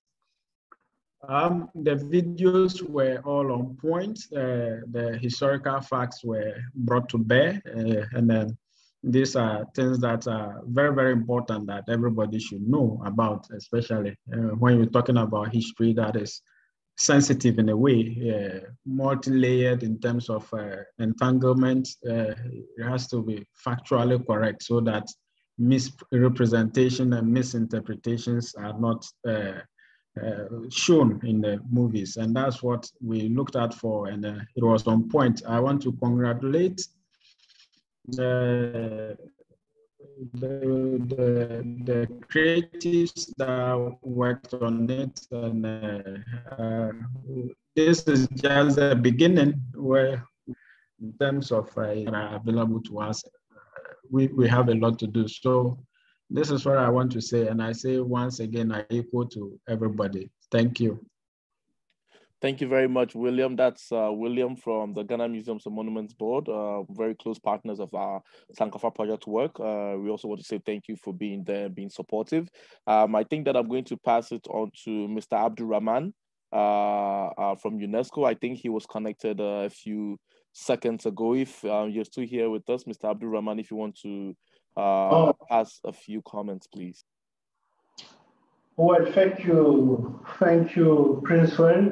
The videos were all on point. The historical facts were brought to bear. And then these are things that are very, very important that everybody should know about, especially when you're talking about history that is sensitive in a way, multi-layered in terms of entanglement. It has to be factually correct so that misrepresentation and misinterpretations are not shown in the movies. And that's what we looked at for, and it was on point. I want to congratulate the creatives that worked on it, and this is just the beginning, where in terms of available to us, we have a lot to do. So this is what I want to say, and I say once again, I echo to everybody. Thank you. Thank you very much, William. That's William from the Ghana Museums and Monuments Board, very close partners of our Sankofa project work. We also want to say thank you for being there, being supportive. I think that I'm going to pass it on to Mr. Abdul Rahman from UNESCO. I think he was connected a few seconds ago. If you're still here with us, Mr. Abdul Rahman, if you want to pass a few comments, please. Well, thank you, Prince Well.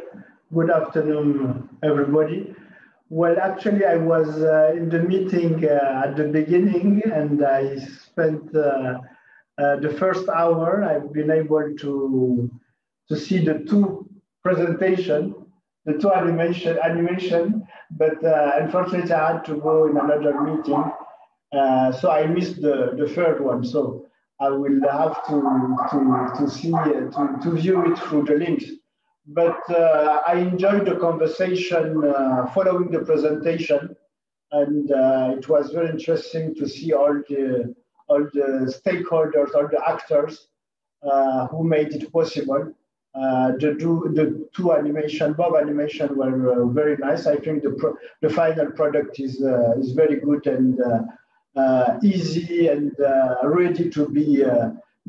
Good afternoon, everybody. Well, actually, I was in the meeting at the beginning, and I spent the first hour. I've been able to see the two presentations, the two animation, but unfortunately, I had to go in another meeting, so I missed the third one. So I will have to see to view it through the links. But I enjoyed the conversation following the presentation, and it was very interesting to see all the stakeholders, all the actors who made it possible. The two animation, Bob animation, were very nice. I think the final product is very good and easy and ready to be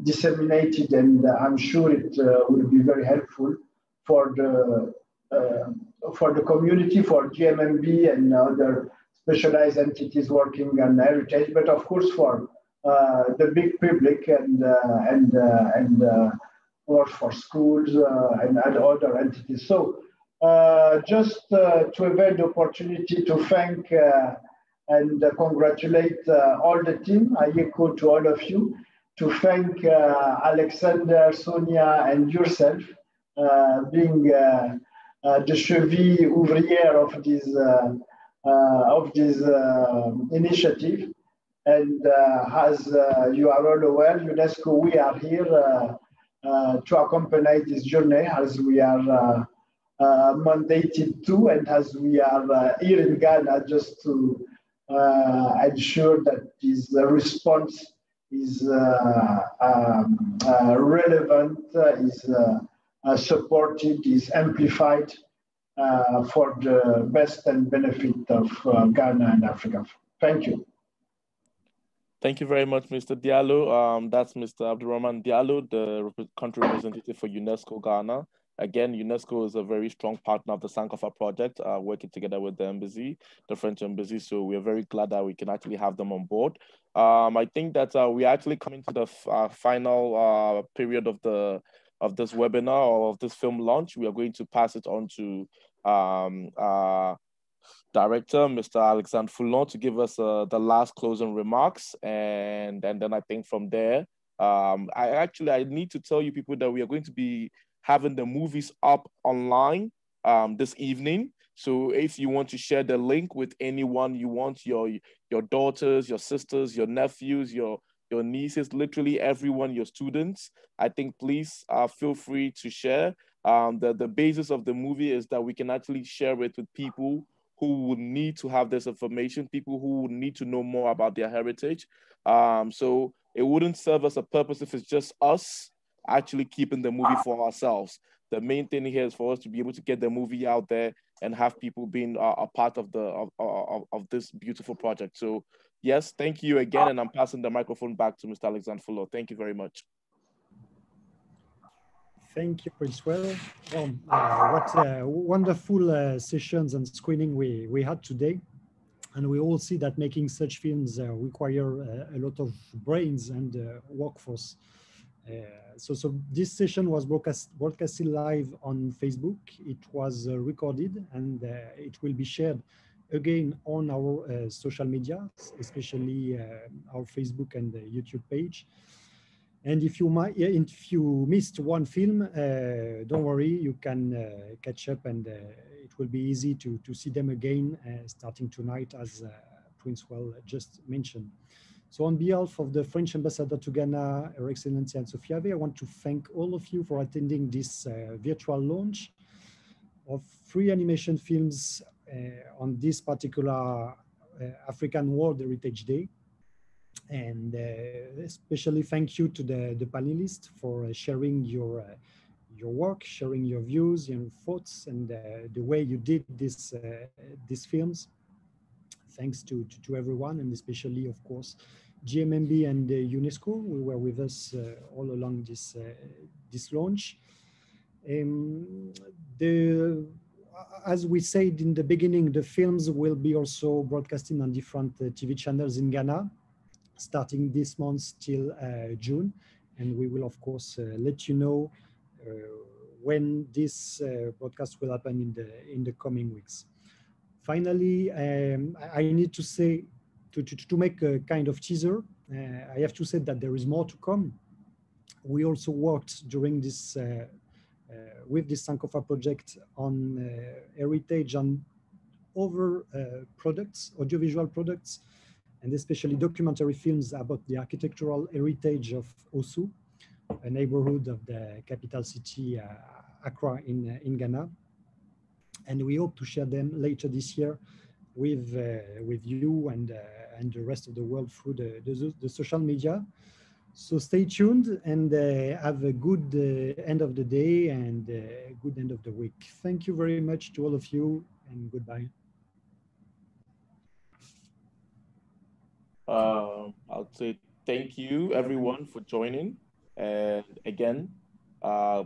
disseminated, and I'm sure it will be very helpful for the community, for GMMB and other specialized entities working on heritage, but of course for the big public and or for schools and other entities. So just to avail the opportunity to thank and congratulate all the team. I echo to all of you to thank Alexander, Sonia, and yourself being the cheville ouvrière of this of this initiative. And as you are all aware, UNESCO, we are here to accompany this journey as we are mandated to, and as we are here in Ghana just to ensure that this response is relevant, is supported, is amplified for the best and benefit of Ghana and Africa. Thank you. Thank you very much, Mr. Diallo. That's Mr. Abdurrahman Diallo, the country representative for UNESCO Ghana. Again, UNESCO is a very strong partner of the Sankofa project, working together with the embassy, the French embassy. So we are very glad that we can actually have them on board. I think that we are actually coming to the final period of this webinar or of this film launch. We are going to pass it on to Director, Mr. Alexandre Foulon, to give us the last closing remarks. And then I think from there, I need to tell you people that we are going to be having the movies up online this evening. So if you want to share the link with anyone you want, your daughters, your sisters, your nephews, your nieces, literally everyone, your students, I think please feel free to share. The basis of the movie is that we can actually share it with people who would need to have this information, people who would need to know more about their heritage. So it wouldn't serve as a purpose if it's just us actually keeping the movie for ourselves. The main thing here is for us to be able to get the movie out there and have people being a part of this beautiful project. So yes, thank you again, and I'm passing the microphone back to Mr. Alexandre Fuller. Thank you very much. Thank you, Prince Well. What wonderful sessions and screening we had today. And we all see that making such films require a lot of brains and workforce. So this session was broadcasted live on Facebook. It was recorded, and it will be shared again on our social media, especially our Facebook and YouTube page. And if you missed one film, don't worry, you can catch up, and it will be easy to see them again starting tonight, as Prince Well just mentioned. So on behalf of the French ambassador to Ghana, Her Excellency Anne-Sophie Ave, I want to thank all of you for attending this virtual launch of 3 animation films on this particular African World Heritage Day. And especially thank you to the panelists for sharing your work, sharing your views, your thoughts, and the way you did these films. Thanks to everyone, and especially, of course, GMMB and UNESCO, who were with us all along this launch. As we said in the beginning, the films will be also broadcasting on different TV channels in Ghana, starting this month till June. And we will, of course, let you know when this broadcast will happen in the coming weeks. Finally, I need to say, to make a kind of teaser, I have to say that there is more to come. We also worked during this, with this Sankofa project on heritage and other products, audiovisual products, and especially documentary films about the architectural heritage of Osu, a neighborhood of the capital city, Accra in Ghana. And we hope to share them later this year with you and the rest of the world through the social media. So stay tuned and have a good end of the day and a good end of the week. Thank you very much to all of you, and goodbye. I'll say thank you everyone for joining, and again,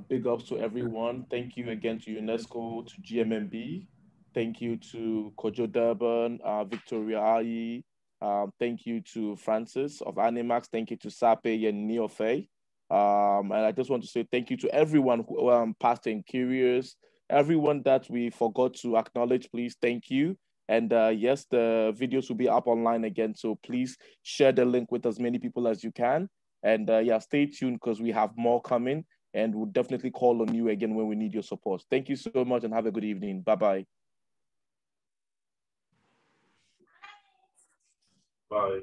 big ups to everyone. Thank you again to UNESCO, to GMMB. Thank you to Kojo Durban, Victoria Ayi. Thank you to Francis of Animax. Thank you to Sape and Neofe. And I just want to say thank you to everyone who Pastor and Curious, everyone that we forgot to acknowledge. Please, thank you. And yes, the videos will be up online again. So please share the link with as many people as you can. And yeah, stay tuned because we have more coming, and we'll definitely call on you again when we need your support. Thank you so much and have a good evening. Bye-bye. Bye.